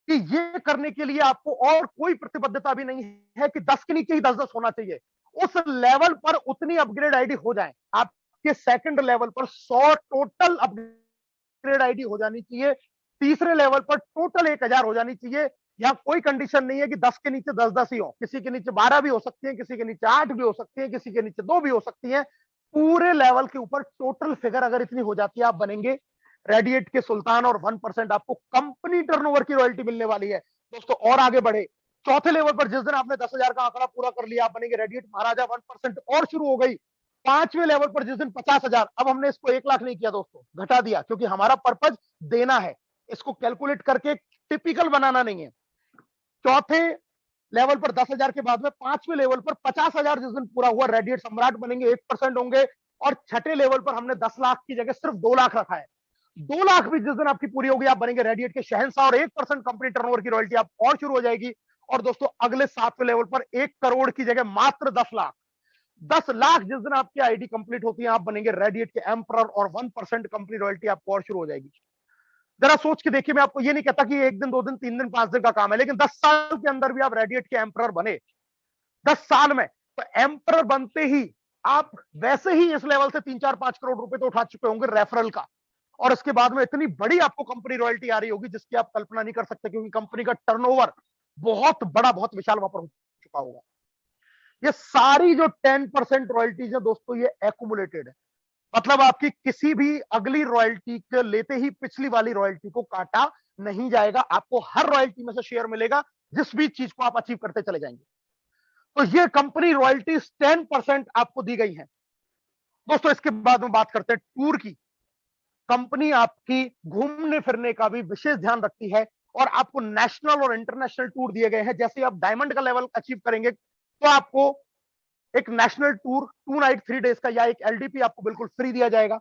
कि ये करने के लिए आपको और कोई प्रतिबद्धता भी नहीं है कि 10 के नीचे ही 10-10 होना चाहिए। उस लेवल पर उतनी अपग्रेड आईडी हो जाए, आपके सेकंड लेवल पर 100 टोटल अपग्रेड अपग्रेड आईडी हो जानी चाहिए, तीसरे लेवल पर टोटल 1000 हो जानी चाहिए। यहाँ कोई कंडीशन नहीं है कि 10 के नीचे 10 ही हो, किसी के नीचे 12 भी हो सकती है, किसी के नीचे 8 भी हो सकती है, किसी के नीचे 2 भी हो सकती है। पूरे लेवल के ऊपर टोटल फिगर अगर इतनी हो जाती है, आप बनेंगे रेडिएट के सुल्तान और 1% आपको कंपनी टर्नओवर की रॉयल्टी मिलने वाली है। दोस्तों और आगे बढ़े, चौथे लेवल पर जिस दिन आपने 10,000 का आंकड़ा पूरा कर लिया, आप बनेंगे रेडिएट महाराजा, 1% और शुरू हो गई। पांचवें लेवल पर जिस दिन 50,000, अब हमने इसको 1 लाख नहीं किया दोस्तों, घटा दिया, क्योंकि हमारा पर्पज देना है, इसको कैलकुलेट करके टिपिकल बनाना नहीं है। चौथे लेवल पर 10,000 के बाद में पांचवें लेवल पर 50,000 जिस दिन पूरा हुआ, रेडिएट सम्राट बनेंगे, 1% होंगे। और छठे लेवल पर हमने 10 लाख की जगह सिर्फ 2 लाख रखा है। 2 लाख भी जिस दिन आपकी पूरी होगी, आप बनेंगे रेडिएट के शहंशाह और 1% कंपनी टर्नओवर की रॉयल्टी आप और शुरू हो जाएगी। और दोस्तों अगले 7वें लेवल पर 1 करोड़ की जगह मात्र 10 लाख। 10 लाख जिस दिन आपकी आईडी कंप्लीट होती है, आप बनेंगे रेडिएट के एम्परर और 1% कंपनी रॉयल्टी आपको और शुरू हो जाएगी। जरा सोच के देखिए, मैं आपको ये नहीं कहता कि 1 दिन 2 दिन 3 दिन 5 दिन का काम है, लेकिन 10 साल के अंदर भी आप रेडिएट के एम्परर बने 10 साल में, तो एम्परर बनते ही आप वैसे ही इस लेवल से 3-4-5 करोड़ रुपए तो उठा चुके होंगे रेफरल का। और इसके बाद में इतनी बड़ी आपको कंपनी रॉयल्टी आ रही होगी जिसकी आप कल्पना नहीं कर सकते, क्योंकि कंपनी का टर्नओवर बहुत बड़ा, बहुत विशाल वहां पर हो चुका होगा। ये सारी जो 10% रॉयल्टीज है दोस्तों, ये एक्यूमुलेटेड है, मतलब आपकी किसी भी अगली रॉयल्टी के लेते ही पिछली वाली रॉयल्टी को काटा नहीं जाएगा। आपको हर रॉयल्टी में से शेयर मिलेगा, जिस भी चीज को आप अचीव करते चले जाएंगे। तो ये कंपनी रॉयल्टी 10% आपको दी गई है दोस्तों। इसके बाद में बात करते हैं टूर की। कंपनी आपकी घूमने फिरने का भी विशेष ध्यान रखती है, और आपको नेशनल और इंटरनेशनल टूर दिए गए हैं। जैसे आप डायमंड का लेवल अचीव करेंगे, तो आपको एक नेशनल टूर 2 नाइट 3 डेज का या एक एलडीपी आपको बिल्कुल फ्री दिया जाएगा।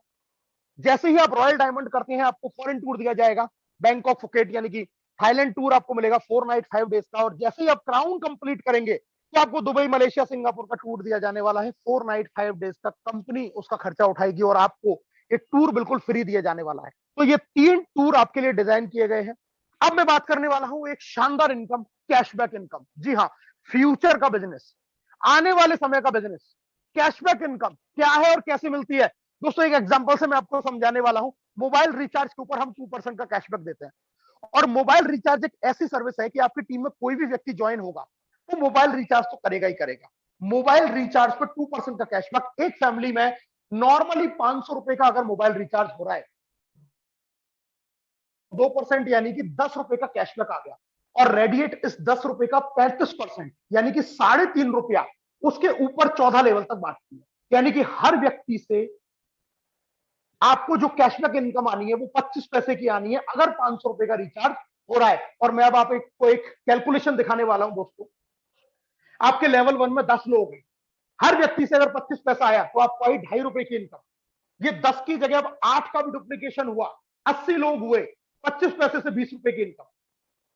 जैसे ही आप रॉयल डायमंड करते हैं, आपको फॉरेन टूर दिया जाएगा, बैंकॉक फुकेट यानी कि थाईलैंड टूर आपको मिलेगा 4 नाइट 5 डेज का। और जैसे ही आप क्राउन कंप्लीट करेंगे, तो आपको दुबई, मलेशिया, सिंगापुर का टूर दिया जाने वाला है 4 नाइट 5 डेज का। कंपनी उसका खर्चा उठाएगी और आपको एक टूर बिल्कुल फ्री दिया जाने वाला है। तो ये 3 टूर आपके लिए डिजाइन किए गए हैं। अब मैं बात करने वाला हूं एक शानदार इनकम, कैशबैक इनकम। जी हाँ, फ्यूचर का बिजनेस, आने वाले समय का बिजनेस। कैशबैक इनकम क्या है और कैसे मिलती है दोस्तों, एक एग्जांपल से मैं आपको समझाने वाला हूं। मोबाइल रिचार्ज के ऊपर हम 2% का कैशबैक देते हैं। और मोबाइल रिचार्ज एक ऐसी सर्विस है कि आपकी टीम में कोई भी व्यक्ति ज्वाइन होगा, तो मोबाइल रिचार्ज तो करेगा ही करेगा। मोबाइल रिचार्ज पर 2% का कैशबैक। एक फैमिली में नॉर्मली 500 रुपए का अगर मोबाइल रिचार्ज हो रहा है, 2% यानी कि 10 रुपए का कैशबैक आ गया। और रेडिएट इस 10 रुपए का 35% यानी कि 3.5 रुपया उसके ऊपर 14 लेवल तक बांटती है। यानी कि हर व्यक्ति से आपको जो कैशबैक इनकम आनी है वो 25 पैसे की आनी है, अगर 500 रुपए का रिचार्ज हो रहा है। और मैं अब आपको एक कैलकुलेशन दिखाने वाला हूं दोस्तों। आपके लेवल 1 में 10 लोग हैं, हर व्यक्ति से अगर 25 पैसा आया, तो आपको आई 2.5 रुपए की इनकम। ये 10 की जगह अब 8 का भी डुप्लीकेशन हुआ, 80 लोग हुए, 25 पैसे से 20 रुपए की इनकम।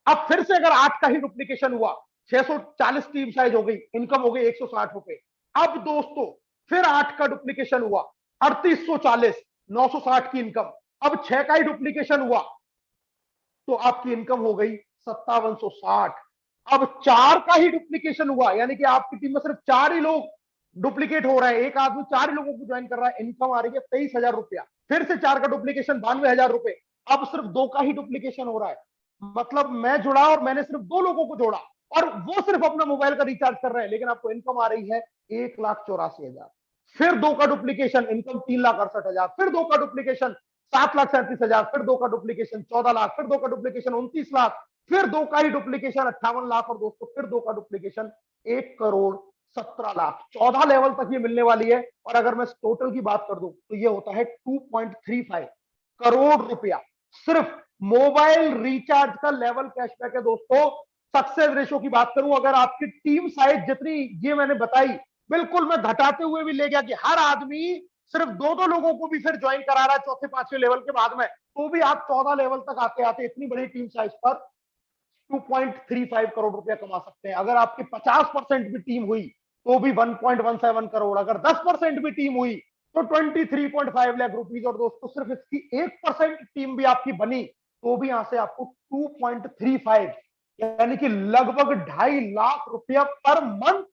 अब फिर से अगर 8 का ही डुप्लीकेशन हुआ, 640 टीम साइज हो गई, इनकम हो गई 160 रुपए। अब दोस्तों फिर 8 का डुप्लीकेशन हुआ, 3840, 960 की इनकम। अब 6 का ही डुप्लीकेशन हुआ, तो आपकी इनकम हो गई 5760। अब 4 का ही डुप्लीकेशन हुआ, यानी कि आपकी टीम में सिर्फ 4 ही लोग डुप्लीकेट हो रहे हैं, एक आदमी 4 ही लोगों को ज्वाइन कर रहा है, इनकम आ रही है 23,000 रुपया। फिर से 4 का डुप्लीकेशन 92,000 रुपए। अब सिर्फ 2 का ही डुप्लीकेशन हो रहा है, मतलब मैं जुड़ा और मैंने सिर्फ 2 लोगों को जोड़ा, और वो सिर्फ अपना मोबाइल का रिचार्ज कर रहे हैं, लेकिन आपको इनकम आ रही है 1,84,000। फिर 2 का डुप्लीकेशन, इनकम 3,68,000। फिर 2 का डुप्लीकेशन 7,37,000। फिर 2 का डुप्लीकेशन 14 लाख। फिर 2 का डुप्लीकेशन 29 लाख। फिर 2 का ही डुप्लीकेशन 58 लाख। और दोस्तों फिर 2 का डुप्लीकेशन 1,17,00,000। 14 लेवल तक ये मिलने वाली है। और अगर मैं टोटल की बात कर दूं, तो ये होता है 2.35 करोड़ रुपया। सिर्फ मोबाइल रिचार्ज का लेवल कैशबैक है दोस्तों। सक्सेस रेशो की बात करूं, अगर आपकी टीम साइज जितनी ये मैंने बताई, बिल्कुल मैं घटाते हुए भी ले गया कि हर आदमी सिर्फ 2-2 लोगों को भी फिर ज्वाइन करा रहा है चौथे 5वें लेवल के बाद में, तो भी आप 14 लेवल तक आते आते इतनी बड़ी टीम साइज पर 2.35 करोड़ रुपया कमा सकते हैं। अगर आपकी 50% भी टीम हुई, तो भी 1.17 करोड़। अगर 10% भी टीम हुई, तो 23.5 लाख रुपीज। और दोस्तों सिर्फ इसकी 1% टीम भी आपकी बनी, तो भी यहां से आपको 2.35 यानी कि लगभग 2.5 लाख रुपया पर मंथ,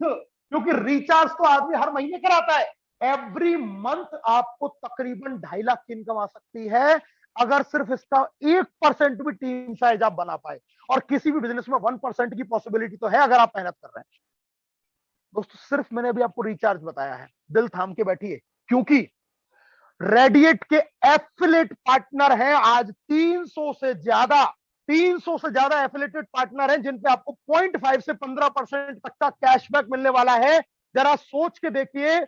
क्योंकि रिचार्ज तो आदमी हर महीने कराता है। एवरी मंथ आपको तकरीबन 2.5 लाख की इनकम आ सकती है, अगर सिर्फ इसका 1% भी टीम साइज आप बना पाए, और किसी भी बिजनेस में 1% की पॉसिबिलिटी तो है अगर आप मेहनत कर रहे हैं। दोस्तों सिर्फ मैंने अभी आपको रिचार्ज बताया है, दिल थाम के बैठिए, क्योंकि रेडिएट के एफिलेट पार्टनर हैं आज 300 से ज्यादा एफिलेटेड पार्टनर हैं जिन पे आपको 0.5 से 15% तक का कैशबैक मिलने वाला है। जरा सोच के देखिए,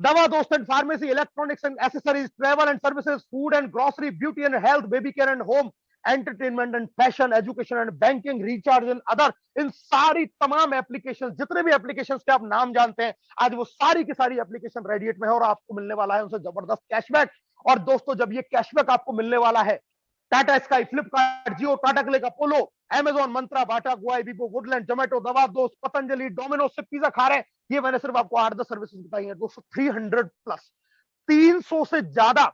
Dawa Dost and pharmacy, electronics and accessories, travel and services, food and grocery, beauty and health, baby care and home, entertainment and fashion, education and banking, recharge and other, इन सारी तमाम एप्लीकेशन, जितने भी एप्लीकेशन के आप नाम जानते हैं, आज वो सारी की सारी एप्लीकेशन रेडिएट में है और आपको मिलने वाला है उनसे जबरदस्त कैशबैक। और दोस्तों जब ये कैशबैक आपको मिलने वाला है, टाटा स्काई, फ्लिपकार्ट, जियो, टाटा क्लिक, अपोलो, अमेजॉन, मंत्रा, बाटा, गुआई, बिगो, वुडलैंड, जोमेटो, दवा दोस्त, पतंजलि, डोमिनोज से पिज्जा खा रहे हैं, ये मैंने सिर्फ आपको 8-10 सर्विसेज बताई हैं दोस्तों। 300 प्लस, 300 से ज्यादा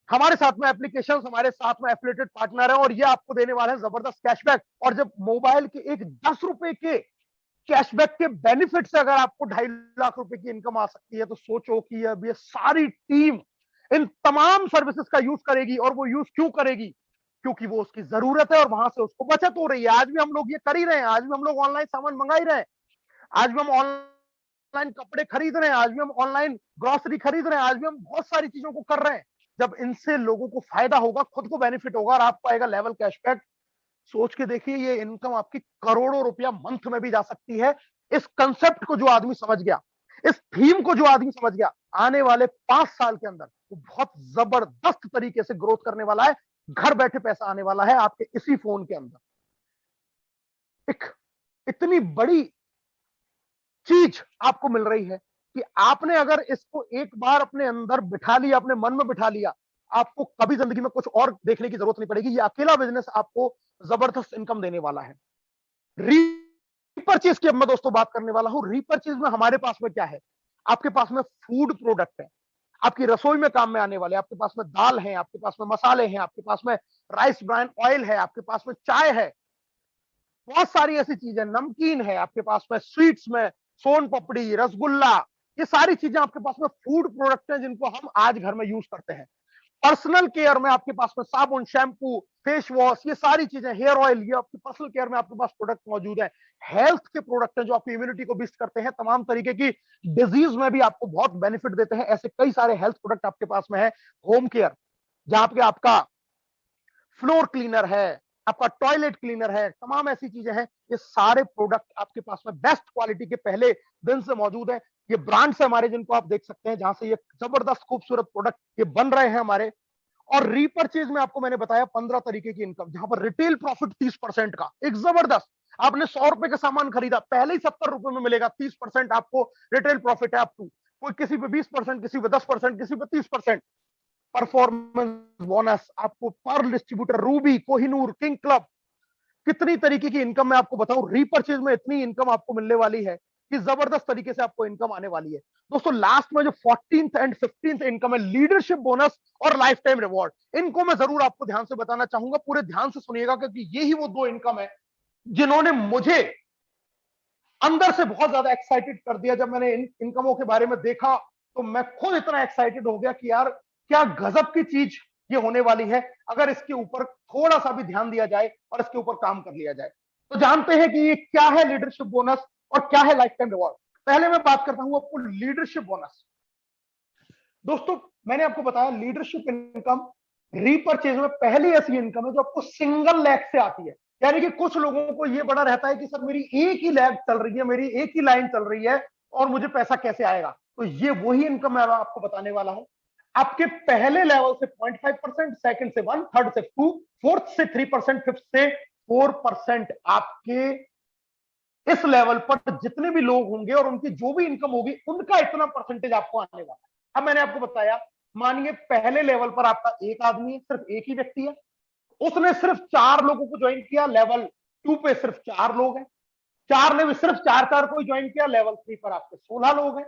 हमारे साथ में एप्लीकेशंस, हमारे साथ में एफिलिएटेड पार्टनर है और ये आपको देने वाले हैं जबरदस्त कैशबैक। और जब मोबाइल के एक 10 रुपए के कैशबैक के बेनिफिट से अगर आपको 2.5 लाख रुपए की इनकम आ सकती है, तो सोचो कि अब ये सारी टीम इन तमाम सर्विसेज का यूज करेगी। और वो यूज क्यों करेगी? क्योंकि वो उसकी जरूरत है और वहां से उसको बचत हो रही है। आज भी हम लोग ये कर ही रहे हैं, आज भी हम लोग ऑनलाइन सामान मंगा ही रहे हैं, आज भी हम ऑनलाइन कपड़े खरीद रहे हैं, आज भी हम ऑनलाइन ग्रोसरी खरीद रहे हैं, आज भी हम बहुत सारी चीजों को कर रहे हैं। जब इनसे लोगों को फायदा होगा, खुद को बेनिफिट होगा और आपको आएगा लेवल कैशबैक, सोच के देखिए ये इनकम आपकी करोड़ों रुपया मंथ में भी जा सकती है। इस कंसेप्ट को जो आदमी समझ गया, इस थीम को जो आदमी समझ गया, आने वाले 5 साल के अंदर वो बहुत जबरदस्त तरीके से ग्रोथ करने वाला है। घर बैठे पैसा आने वाला है आपके इसी फोन के अंदर। एक इतनी बड़ी चीज आपको मिल रही है कि आपने अगर इसको एक बार अपने अंदर बिठा लिया, अपने मन में बिठा लिया, आपको कभी जिंदगी में कुछ और देखने की जरूरत नहीं पड़ेगी। ये अकेला बिजनेस आपको जबरदस्त इनकम देने वाला है। रीपर्चेज की अब मैं दोस्तों बात करने वाला हूं। रीपर्चेज में हमारे पास में क्या है? आपके पास में फूड प्रोडक्ट है, आपकी रसोई में काम में आने वाले, आपके पास में दाल है, आपके पास में मसाले हैं, आपके पास में राइस ब्रान ऑयल है, आपके पास में चाय है, बहुत सारी ऐसी चीजें, नमकीन है, आपके पास में स्वीट्स में सोन पपड़ी, रसगुल्ला, ये सारी चीजें आपके पास में फूड प्रोडक्ट हैं जिनको हम आज घर में यूज करते हैं। पर्सनल केयर में आपके पास में साबुन, शैम्पू, फेस वॉश, ये सारी चीजें, हेयर ऑयल, ये आपकी पर्सनल केयर में आपके पास प्रोडक्ट मौजूद है। हेल्थ के प्रोडक्ट हैं जो आपकी इम्यूनिटी को बूस्ट करते हैं, तमाम तरीके की डिजीज में भी आपको बहुत बेनिफिट देते हैं, ऐसे कई सारे हेल्थ प्रोडक्ट आपके पास में है। होम केयर, जहां पे आपका फ्लोर क्लीनर है, आपका टॉयलेट क्लीनर है, तमाम ऐसी चीजें हैं, ये सारे प्रोडक्ट आपके पास में बेस्ट क्वालिटी के पहले दिन से मौजूद है। ये ब्रांड्स है हमारे जिनको आप देख सकते हैं, जहां से ये जबरदस्त खूबसूरत प्रोडक्ट ये बन रहे हैं हमारे। और रीपर्चेज में आपको मैंने बताया 15 तरीके की इनकम, जहां पर रिटेल प्रॉफिट 30% का, एक जबरदस्त, आपने 100 रुपए का सामान खरीदा, पहले ही 70 रुपए में मिलेगा, 30% आपको रिटेल प्रॉफिट है। आपको कोई किसी पे 20%, किसी पे 10%, किसी पे 30% परफॉर्मेंस बोनस आपको, pearl distributor, ruby, Kohinoor, king club, कितनी तरीके की इनकम मैं आपको बताऊं। रीपर्चेज में इतनी इनकम आपको मिलने वाली है कि जबरदस्त तरीके से आपको इनकम आने वाली है। दोस्तों लास्ट में जो 14th एंड 15th इनकम है, लीडरशिप बोनस और लाइफ टाइम रिवॉर्ड, इनको मैं जरूर आपको ध्यान से बताना चाहूंगा। पूरे ध्यान से सुनिएगा, क्योंकि यही वो 2 इनकम है जिन्होंने मुझे अंदर से बहुत ज्यादा एक्साइटेड कर दिया। जब मैंने इन इनकमों के बारे में देखा तो मैं खुद इतना एक्साइटेड हो गया कि यार क्या गजब की चीज ये होने वाली है, अगर इसके ऊपर थोड़ा सा भी ध्यान दिया जाए और इसके ऊपर काम कर लिया जाए। तो जानते हैं कि ये क्या है लीडरशिप बोनस और क्या है लाइफ टाइम रिवॉर्ड। पहले मैं बात करता हूं आपको लीडरशिप बोनस। दोस्तों मैंने आपको बताया लीडरशिप इनकम रीपर्चेज में पहली ऐसी इनकम है जो आपको सिंगल लैग से आती है। यानी कि कुछ लोगों को ये बड़ा रहता है कि सर मेरी एक ही लैग चल रही है, मेरी एक ही लाइन चल रही है और मुझे पैसा कैसे आएगा। तो ये वही इनकम मैं आपको बताने वाला हूं। आपके पहले लेवल से 0.5%, सेकंड से 1, थर्ड से 2, फोर्थ से 3%, फिफ्थ से 4% आपके इस लेवल पर जितने भी लोग होंगे और उनकी जो भी इनकम होगी उनका इतना परसेंटेज आपको आने वाला है। अब मैंने आपको बताया, मानिए पहले लेवल पर आपका एक आदमी है, सिर्फ एक ही व्यक्ति है, उसने सिर्फ 4 लोगों को ज्वाइन किया, लेवल 2 पे सिर्फ 4 लोग हैं, 4 ने भी सिर्फ 4 को ज्वाइन किया, लेवल 3 पर आपके 16 लोग हैं,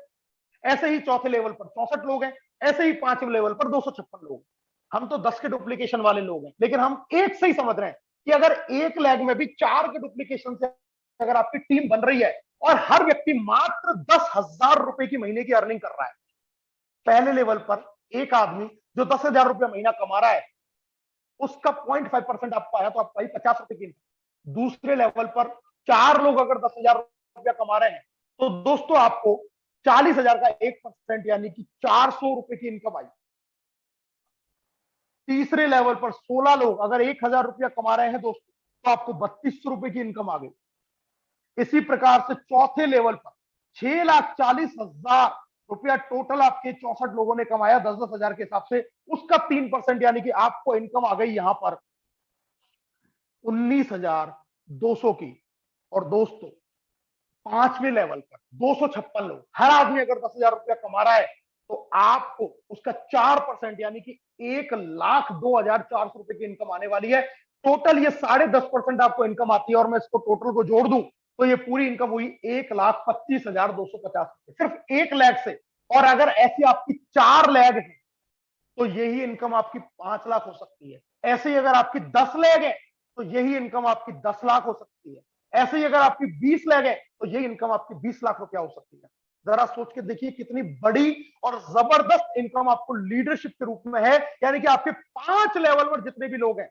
ऐसे ही चौथे लेवल पर 64 लोग हैं, ऐसे ही 5वें लेवल पर 256 लोग। हम तो 10 के डुप्लीकेशन वाले लोग हैं, लेकिन हम एक से ही समझ रहे हैं कि अगर एक लेग में भी 4 के डुप्लीकेशन से अगर आपकी टीम बन रही है और हर व्यक्ति मात्र 10,000 रुपए की महीने की अर्निंग कर रहा है, पहले लेवल पर एक आदमी जो 10,000 रुपया महीना कमा रहा है, उसका 0.5% आपको आया तो आपको आई 50 रुपए की इनकम। दूसरे लेवल पर 4 लोग अगर 10,000 रुपया कमा रहे हैं तो दोस्तों आपको 40,000 का 1% यानी कि 400 रुपए की इनकम आई। तीसरे लेवल पर 16 लोग अगर 1,000 रुपया कमा रहे हैं दोस्तों तो आपको 3200 रुपए की इनकम आ गई। इसी प्रकार से चौथे लेवल पर 6,40,000 रुपया टोटल आपके 64 लोगों ने कमाया 10-10 हजार के हिसाब से, उसका 3% यानी कि आपको इनकम आ गई यहां पर 19,200 की। और दोस्तों पांचवें लेवल पर 256 लोग, हर आदमी अगर 10,000 रुपया कमा रहा है तो आपको उसका 4% यानी कि 1,02,400 रुपए की इनकम आने वाली है। टोटल ये 10.5% आपको इनकम आती है और मैं इसको टोटल को जोड़ दूं तो ये पूरी इनकम हुई 1,25,250 रुपए, सिर्फ 1 लाख से। और अगर ऐसी आपकी 4 लाख है तो यही इनकम आपकी 5 लाख हो सकती है। ऐसे ही अगर आपकी 10 लाख है तो यही इनकम आपकी 10 लाख हो सकती है। ऐसे ही अगर आपकी 20 लाख है तो यही इनकम आपकी 20 लाख रुपया हो सकती है। जरा सोच के देखिए कितनी बड़ी और जबरदस्त इनकम आपको लीडरशिप के रूप में है। यानी कि आपके 5 लेवल पर जितने भी लोग हैं,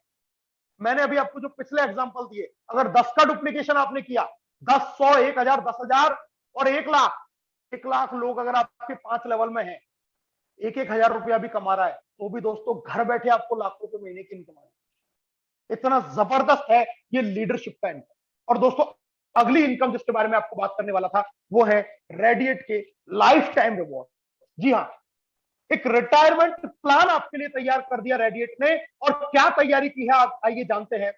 मैंने अभी आपको जो पिछले एग्जांपल दिए, अगर 10 का डुप्लीकेशन आपने किया, 10, 100, 1,000, 10,000 और 1 लाख, 1 लाख लोग अगर आपके 5 लेवल में है, 1,000 रुपया भी कमा रहा है तो भी दोस्तों घर बैठे आपको लाखों रुपए महीने की इनकम आएगी। इतना जबरदस्त है ये लीडरशिप का इनकम। और दोस्तों अगली इनकम जिसके बारे में आपको बात करने वाला था वो है रेडिएट के लाइफ टाइम रिवॉर्ड। जी हाँ, एक रिटायरमेंट प्लान आपके लिए तैयार कर दिया रेडिएट ने। और क्या तैयारी की है आप आइए जानते हैं।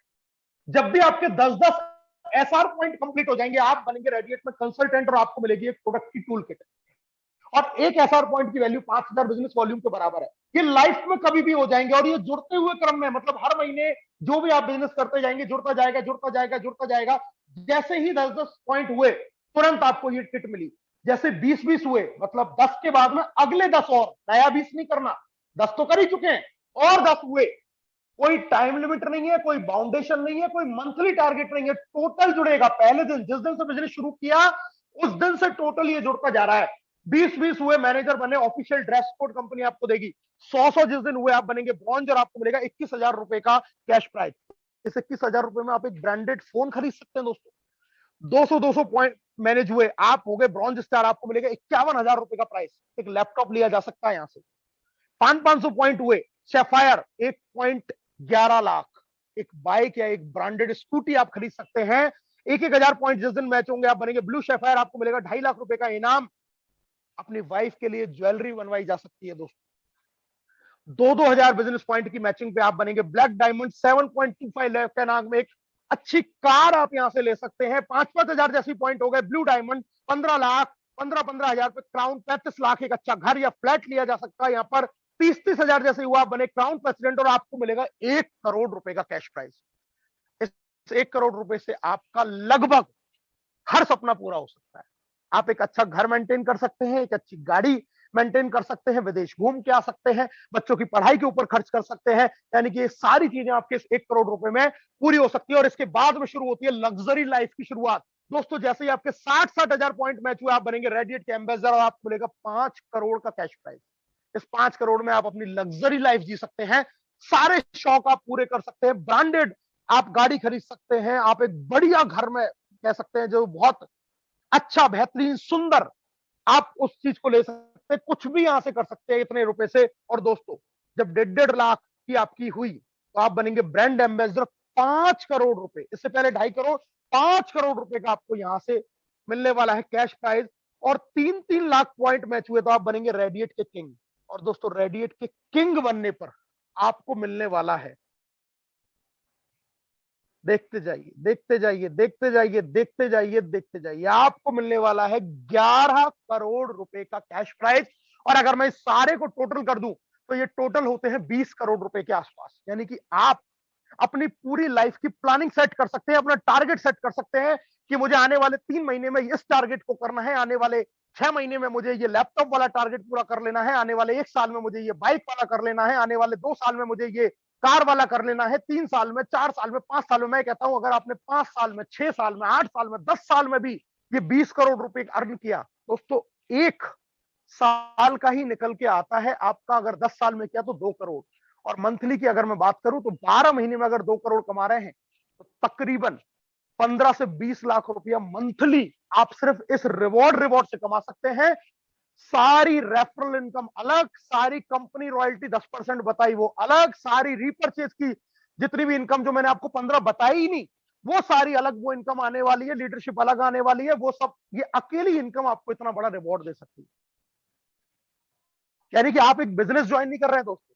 जब भी आपके 10-10 एसआर पॉइंट कंप्लीट हो जाएंगे आप बनेंगे रेडिएट में कंसल्टेंट और आपको मिलेगी एक प्रोडक्ट की टूल किट। और एक एसआर पॉइंट की वैल्यू 5,000 बिजनेस वॉल्यूम के बराबर है। ये लाइफ में कभी भी हो जाएंगे और ये जुड़ते हुए क्रम में, मतलब हर महीने जो भी आप बिजनेस करते जाएंगे जुड़ता जाएगा जुड़ता जाएगा जुड़ता जाएगा। जैसे ही 10-10 पॉइंट हुए तुरंत आपको ये किट मिली। जैसे 20-20 हुए मतलब 10 के बाद में अगले 10 और, नया 20 नहीं करना, 10 तो कर ही चुके हैं और 10 हुए। कोई टाइम लिमिट नहीं है, कोई बाउंडेशन नहीं है, कोई मंथली टारगेट नहीं है, टोटल जुड़ेगा। पहले दिन जिस दिन से बिजनेस शुरू किया उस दिन से टोटल ये जुड़ता जा रहा है। 20-20 हुए, मैनेजर बने, ऑफिशियल ड्रेस कोड कंपनी आपको देगी। 100 जिस दिन हुए आप बनेंगे ब्रॉन्ज और आपको मिलेगा 21,000 रुपए का कैश प्राइज। इस 21,000 रुपए में आप एक ब्रांडेड फोन खरीद सकते हैं दोस्तों। 200 पॉइंट मैनेज हुए, आप हो गए ब्रॉन्ज स्टार, आपको मिलेगा 51,000 रुपए का प्राइस, एक लैपटॉप लिया जा सकता है यहां से। 500 पॉइंट हुए, सैफायर 1.11 लाख, एक बाइक या एक ब्रांडेड स्कूटी आप खरीद सकते हैं। 1,000 पॉइंट जिस दिन मैच होंगे आप बनेंगे ब्लू सैफायर, आपको मिलेगा 2.5 लाख रुपए का इनाम। अपनी वाइफ के लिए ज्वेलरी बनवाई जा सकती है दोस्तों। 2,000 बिजनेस पॉइंट की मैचिंग पे आप बनेंगे ब्लैक डायमंड, 7.25 लाख के नाम में एक अच्छी कार आप यहां से ले सकते हैं। 5,000 जैसी पॉइंट हो गए ब्लू डायमंड, 15 लाख, 15,000 पे क्राउन, 35 लाख एक अच्छा घर या फ्लैट लिया जा सकता है। यहाँ पर 30,000 जैसे हुआ बने क्राउन प्रेसिडेंट और आपको मिलेगा 1 करोड़ रुपए का कैश प्राइज। इस 1 करोड़ रुपए से आपका लगभग हर सपना पूरा हो सकता है। आप एक अच्छा घर मेंटेन कर सकते हैं, एक अच्छी गाड़ी मेंटेन कर सकते हैं, विदेश घूम के आ सकते हैं, बच्चों की पढ़ाई के ऊपर खर्च कर सकते हैं। यानी कि ये सारी चीजें आपके इस 1 करोड़ रुपए में पूरी हो सकती है। और इसके बाद में शुरू होती है लग्जरी लाइफ की शुरुआत। दोस्तों जैसे ही आपके 60-60 हजार पॉइंट मैच हुए आप बनेंगे रेडिएट के एम्बेसडर और आपको मिलेगा 5 करोड़ का कैश प्राइज। इस 5 करोड़ में आप अपनी लग्जरी लाइफ जी सकते हैं, सारे शौक आप पूरे कर सकते हैं, ब्रांडेड आप गाड़ी खरीद सकते हैं, आप एक बढ़िया घर में कह सकते हैं जो बहुत अच्छा बेहतरीन सुंदर, आप उस चीज को ले सकते हैं, कुछ भी यहां से कर सकते हैं इतने रुपए से। और दोस्तों जब 1.5 लाख की आपकी हुई तो आप बनेंगे ब्रांड एम्बेसडर। 5 करोड़ रुपए, इससे पहले 2.5 करोड़, 5 करोड़ रुपए का आपको यहां से मिलने वाला है कैश प्राइज। और 3-3 लाख पॉइंट मैच हुए तो आप बनेंगे रेडिएट के किंग। और दोस्तों रेडिएट के किंग बनने पर आपको मिलने वाला है, देखते जाइए देखते जाइए देखते जाइए देखते जाइए देखते जाइए, आपको मिलने वाला है 11 करोड़ रुपए का कैश प्राइज। और अगर मैं इस सारे को टोटल कर दूं तो ये टोटल होते हैं 20 करोड़ रुपए के आसपास। यानी कि आप अपनी पूरी लाइफ की प्लानिंग सेट कर सकते हैं, अपना टारगेट सेट कर सकते हैं कि मुझे आने वाले 3 महीने में इस टारगेट को करना है, आने वाले 6 महीने में मुझे ये लैपटॉप वाला टारगेट पूरा कर लेना है, आने वाले 1 साल में मुझे ये बाइक वाला कर लेना है, आने वाले 2 साल में मुझे ये कार वाला कर लेना है, 3 साल में, 4 साल में, 5 साल में। मैं कहता हूं अगर आपने 5 साल में, 6 साल में, 8 साल में, 10 साल में भी ये 20 करोड़ रुपए अर्न किया दोस्तों, 1 साल का ही निकल के आता है आपका। अगर 10 साल में किया तो 2 करोड़। और मंथली की अगर मैं बात करूं तो 12 महीने में अगर 2 करोड़ कमा रहे हैं तो तकरीबन 15 से 20 लाख रुपया मंथली आप सिर्फ इस रिवॉर्ड से कमा सकते हैं। सारी रेफरल इनकम अलग, सारी कंपनी रॉयल्टी 10% बताई वो अलग, सारी रीपरचेज की जितनी भी इनकम जो मैंने आपको 15 बताई ही नहीं वो सारी अलग वो इनकम आने वाली है, लीडरशिप अलग आने वाली है, वो सब ये अकेली इनकम आपको इतना बड़ा रिवॉर्ड दे सकती है। यानी कि आप एक बिजनेस ज्वाइन नहीं कर रहे हैं दोस्तों,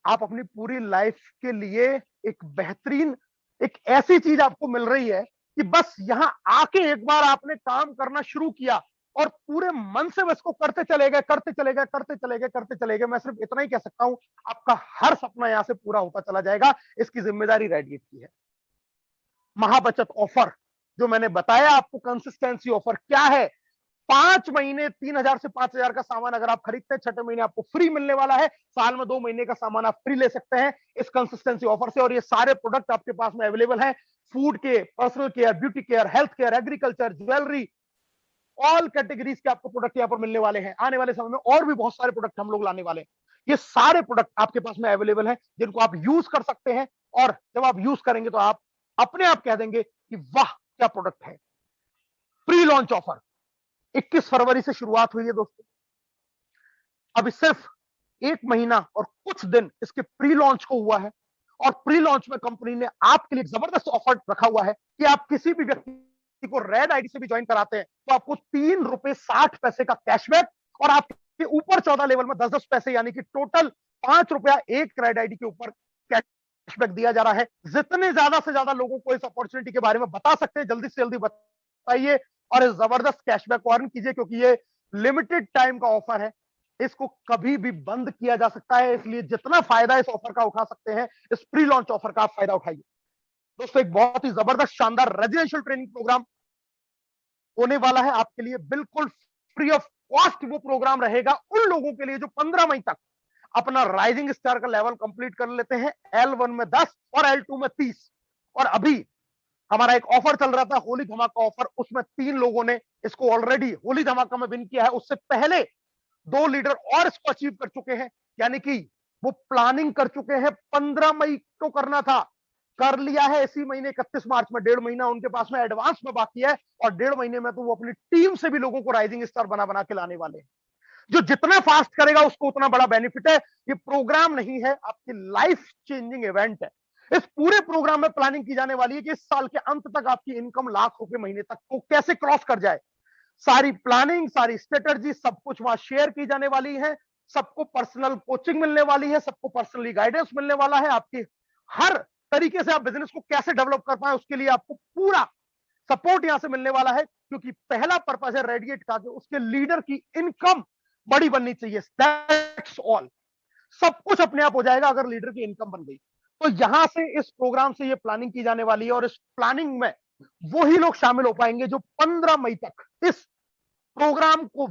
आप अपनी पूरी लाइफ के लिए एक बेहतरीन एक ऐसी चीज आपको मिल रही है कि बस यहां आके एक बार आपने काम करना शुरू किया और पूरे मन से बस को करते चले गए करते चले गए करते चले गए करते चले गए। मैं सिर्फ इतना ही कह सकता हूं, आपका हर सपना यहां से पूरा होता चला जाएगा। इसकी जिम्मेदारी रेडिएट की है। महाबचत ऑफर जो मैंने बताया आपको, कंसिस्टेंसी ऑफर क्या है, 5 महीने 3,000 से 5,000 का सामान अगर आप खरीदते हैं, छठे महीने आपको फ्री मिलने वाला है, साल में 2 महीने का सामान आप फ्री ले सकते हैं इस कंसिस्टेंसी ऑफर से। और ये सारे प्रोडक्ट आपके पास में अवेलेबल हैं, फूड के, personal care, beauty care, health care, agriculture, jewellery, all categories के आपको प्रोडक्ट यहाँ पर मिलने वाले हैं। आने वाले समय में और भी बहुत सारे प्रोडक्ट हम लोग लाने वाले हैं। ये सारे प्रोडक्ट आपके पास में अवेलेबल हैं जिनको आप यूज कर सकते हैं, और जब आप यूज करेंगे तो आप अपने आप कह देंगे कि वाह क्या प्रोडक्ट है। प्री लॉन्च ऑफर 21 फरवरी से शुरुआत हुई है दोस्तों। अभी सिर्फ 1 महीना और कुछ दिन इसके प्री लॉन्च को हुआ है, और प्री लॉन्च में कंपनी ने आपके लिए जबरदस्त ऑफर रखा हुआ है कि आप किसी भी व्यक्ति को रेड आईडी से भी ज्वाइन कराते हैं तो आपको ₹3.60 का कैशबैक, और आपके ऊपर 14 लेवल में 10-10 पैसे, यानी कि टोटल ₹5 एक रेड आईडी के ऊपर कैशबैक दिया जा रहा है। जितने ज्यादा से ज्यादा लोगों को इस अपॉर्चुनिटी के बारे में बता सकते हैं, जल्दी से जल्दी बताइए और इस जबरदस्त कैशबैक को अर्न कीजिए, क्योंकि ये लिमिटेड टाइम का ऑफर है, इसको कभी भी बंद किया जा सकता है। इसलिए जितना फायदा इस ऑफर का उठा सकते हैं, इस प्री लॉन्च ऑफर का आप फायदा उठाइए दोस्तों। एक बहुत ही जबरदस्त शानदार रेजिडेंशियल ट्रेनिंग प्रोग्राम होने वाला है आपके लिए, बिल्कुल फ्री ऑफ कॉस्ट वो प्रोग्राम रहेगा उन लोगों के लिए जो 15 मई तक अपना राइजिंग स्टार का लेवल कंप्लीट कर लेते हैं, L1 में 10 और L2 में 30। और अभी हमारा एक ऑफर चल रहा था, होली धमाका ऑफर, उसमें 3 लोगों ने इसको ऑलरेडी होली धमाका में विन किया है। उससे पहले 2 लीडर और इसको अचीव कर चुके हैं, यानी कि वो प्लानिंग कर चुके हैं। 15 मई को करना था, कर लिया है इसी महीने 31 मार्च में। 1.5 महीना उनके पास में एडवांस में बाकी है, और 1.5 महीने में तो वो अपनी टीम से भी लोगों को राइजिंग स्टार बना बना के लाने वाले हैं। जो जितना फास्ट करेगा उसको उतना बड़ा बेनिफिट है। ये प्रोग्राम नहीं है, आपकी लाइफ चेंजिंग इवेंट है। इस पूरे प्रोग्राम में प्लानिंग की जाने वाली है कि इस साल के अंत तक आपकी इनकम ₹1,00,000 महीने तक को कैसे क्रॉस कर जाए। सारी प्लानिंग, सारी स्ट्रेटजी, सब कुछ वहां शेयर की जाने वाली है। सबको पर्सनल कोचिंग मिलने वाली है, सबको पर्सनली गाइडेंस मिलने वाला है। आपकी हर तरीके से आप बिजनेस को कैसे डेवलप कर पाए उसके लिए आपको पूरा सपोर्ट यहां से मिलने वाला है, क्योंकि पहला पर्पस है रेडिएट का कि उसके लीडर की इनकम बड़ी बननी चाहिए। That's all. सब कुछ अपने आप हो जाएगा अगर लीडर की इनकम बन गई। तो यहां से इस प्रोग्राम से ये प्लानिंग की जाने वाली है, और इस प्लानिंग में वही लोग शामिल हो पाएंगे जो 15 मई तक इस प्रोग्राम को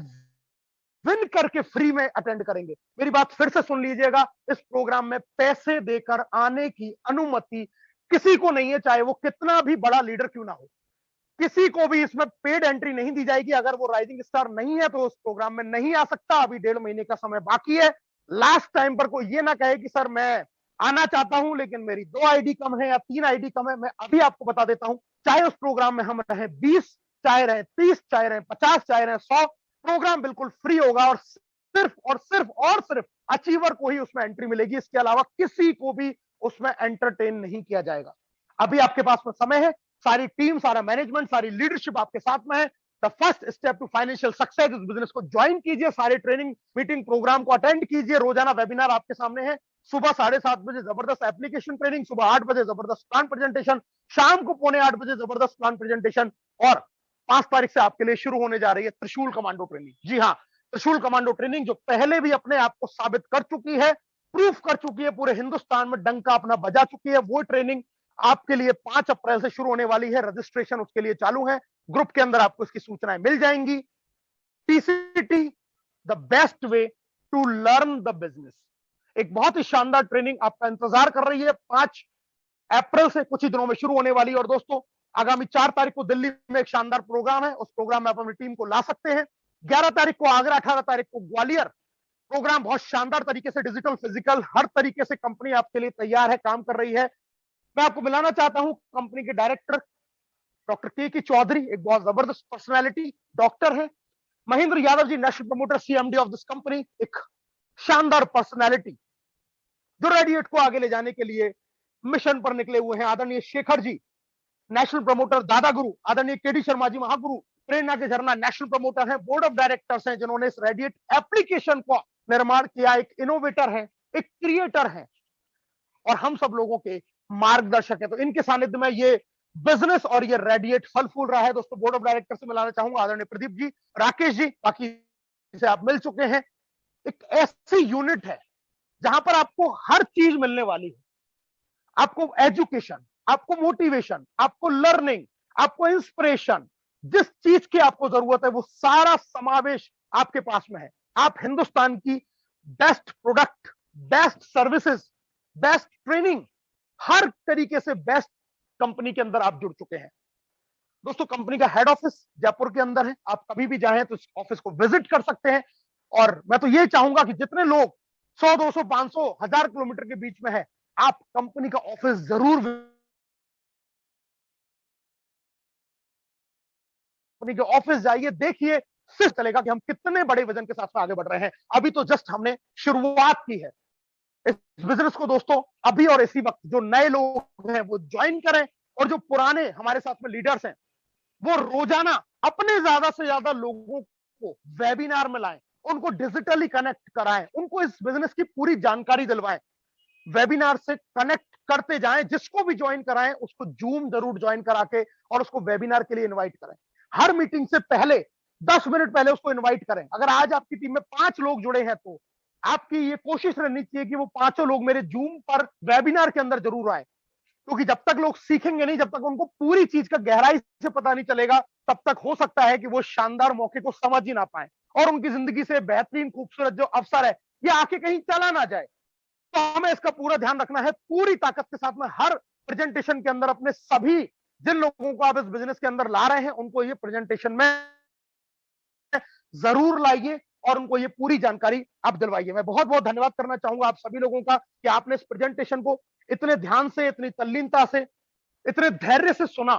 विन करके फ्री में अटेंड करेंगे। मेरी बात फिर से सुन लीजिएगा, इस प्रोग्राम में पैसे देकर आने की अनुमति किसी को नहीं है, चाहे वो कितना भी बड़ा लीडर क्यों ना हो। किसी को भी इसमें पेड एंट्री नहीं दी जाएगी। अगर वो राइजिंग स्टार नहीं है तो उस प्रोग्राम में नहीं आ सकता। अभी 1.5 महीने का समय बाकी है। लास्ट टाइम पर कोई ये ना कहे कि सर मैं आना चाहता हूं लेकिन मेरी 2 आईडी कम है या 3 आईडी कम है। मैं अभी आपको बता देता हूं, चाहे उस प्रोग्राम में हम रहे 20, चाहे रहे 30, चाहे रहे 50, चाहे रहे 100, प्रोग्राम बिल्कुल फ्री होगा, और सिर्फ अचीवर को ही उसमें एंट्री मिलेगी। इसके अलावा किसी को भी उसमें एंटरटेन नहीं किया जाएगा। अभी आपके पास में समय है, सारी टीम, सारा मैनेजमेंट, सारी लीडरशिप आपके साथ में है। The first step to financial success, इस बिजनेस को ज्वाइन कीजिए, सारे ट्रेनिंग मीटिंग प्रोग्राम को अटेंड कीजिए। रोजाना वेबिनार आपके सामने है। सुबह 7:30 बजे जबरदस्त एप्लीकेशन ट्रेनिंग, सुबह 8 बजे जबरदस्त प्लान प्रेजेंटेशन, शाम को 7:45 बजे जबरदस्त प्लान प्रेजेंटेशन, और 5 तारीख से आपके लिए शुरू होने जा रही है त्रिशूल कमांडो ट्रेनिंग। जी हाँ, त्रिशूल कमांडो ट्रेनिंग जो पहले भी अपने आप को साबित कर चुकी है, प्रूफ कर चुकी है, पूरे हिंदुस्तान में डंका अपना बजा चुकी है। वो ट्रेनिंग आपके लिए 5 अप्रैल से शुरू होने वाली है। रजिस्ट्रेशन उसके लिए चालू है, ग्रुप के अंदर आपको इसकी सूचनाएं मिल जाएंगी। TCT, the best way to learn the business. एक बहुत ही शानदार ट्रेनिंग आपका इंतजार कर रही है, 5 अप्रैल से कुछ ही दिनों में शुरू होने वाली है। और दोस्तों, आगामी 4 तारीख को दिल्ली में एक शानदार प्रोग्राम है, उस प्रोग्राम में आप अपनी टीम को ला सकते हैं। 11 तारीख को आगरा, 18 तारीख को ग्वालियर, प्रोग्राम बहुत शानदार तरीके से डिजिटल फिजिकल हर तरीके से कंपनी आपके लिए तैयार है, काम कर रही है। मैं आपको मिलाना चाहता हूं कंपनी के डायरेक्टर डॉक्टर के चौधरी, एक बहुत जबरदस्त पर्सनैलिटी डॉक्टर है। Mahendra Yadav ji, national promoter CMD of this company, एक शानदार पर्सनैलिटी जो रेडिएट को आगे ले जाने के लिए मिशन पर निकले हुए हैं। आदरणीय शेखर जी, नेशनल प्रमोटर दादा गुरु, आदरणीय केडी शर्मा जी महागुरु, प्रेरणा के झरना नेशनल प्रमोटर हैं, बोर्ड ऑफ डायरेक्टर्स हैं जिन्होंने इस रेडिएट एप्लीकेशन को निर्माण किया, एक इनोवेटर है, एक क्रिएटर है और हम सब लोगों के मार्गदर्शक है। तो इनके सानिध्य में ये बिजनेस और ये रेडिएट फल फूल रहा है। दोस्तों बोर्ड ऑफ डायरेक्टर से मिलाना चाहूंगा आदरणीय प्रदीप जी, राकेश जी, बाकी से आप मिल चुके हैं। एक ऐसी यूनिट है जहां पर आपको हर चीज मिलने वाली है। आपको एजुकेशन, आपको मोटिवेशन, आपको लर्निंग, आपको इंस्पिरेशन, जिस चीज की आपको जरूरत है वो सारा समावेश आपके पास में है। आप हिंदुस्तान की best product, best services, best training, हर तरीके से बेस्ट कंपनी के अंदर आप जुड़ चुके हैं। दोस्तों कंपनी का हेड ऑफिस जयपुर के अंदर है, आप कभी भी चाहें तो इस ऑफिस को विजिट कर सकते हैं। और मैं तो ये चाहूंगा कि जितने लोग 100, 200, 500, 1000 किलोमीटर के बीच में है, आप कंपनी का ऑफिस जरूर, कंपनी के ऑफिस जाइए, देखिए, सिर्फ चलेगा कि हम कितने बड़े वजन के साथ में आगे बढ़ रहे हैं। अभी तो जस्ट हमने शुरुआत की है इस बिजनेस को। दोस्तों अभी और इसी वक्त जो नए लोग हैं वो ज्वाइन करें और जो पुराने हमारे साथ में लीडर्स हैं वो रोजाना अपने ज्यादा से ज्यादा लोगों को वेबिनार में लाएं, उनको डिजिटली कनेक्ट कराएं, उनको इस बिजनेस की पूरी जानकारी दिलवाएं, वेबिनार से कनेक्ट करते जाएं। जिसको भी ज्वाइन कराएं उसको जूम जरूर ज्वाइन करा के और उसको वेबिनार के लिए इनवाइट करें। हर मीटिंग से पहले 10 मिनट पहले उसको इनवाइट करें। अगर आज आपकी टीम में 5 लोग जुड़े हैं तो आपकी ये कोशिश रहनी चाहिए कि वो 5 लोग मेरे जूम पर वेबिनार के अंदर जरूर आए, क्योंकि जब तक लोग सीखेंगे नहीं, जब तक उनको पूरी चीज का गहराई से पता नहीं चलेगा, तब तक हो सकता है कि वो शानदार मौके को समझ ही ना पाए और उनकी जिंदगी से बेहतरीन खूबसूरत जो अवसर है ये आके कहीं चला ना जाए। तो हमें इसका पूरा ध्यान रखना है, पूरी ताकत के साथ में हर प्रेजेंटेशन के अंदर अपने सभी जिन लोगों को आप इस बिजनेस के अंदर ला रहे हैं उनको ये प्रेजेंटेशन में जरूर लाइए और उनको ये पूरी जानकारी आप दिलवाइए। मैं बहुत बहुत धन्यवाद करना चाहूंगा आप सभी लोगों का कि आपने इस प्रेजेंटेशन को इतने ध्यान से, इतनी तल्लीनता से, इतने धैर्य से सुना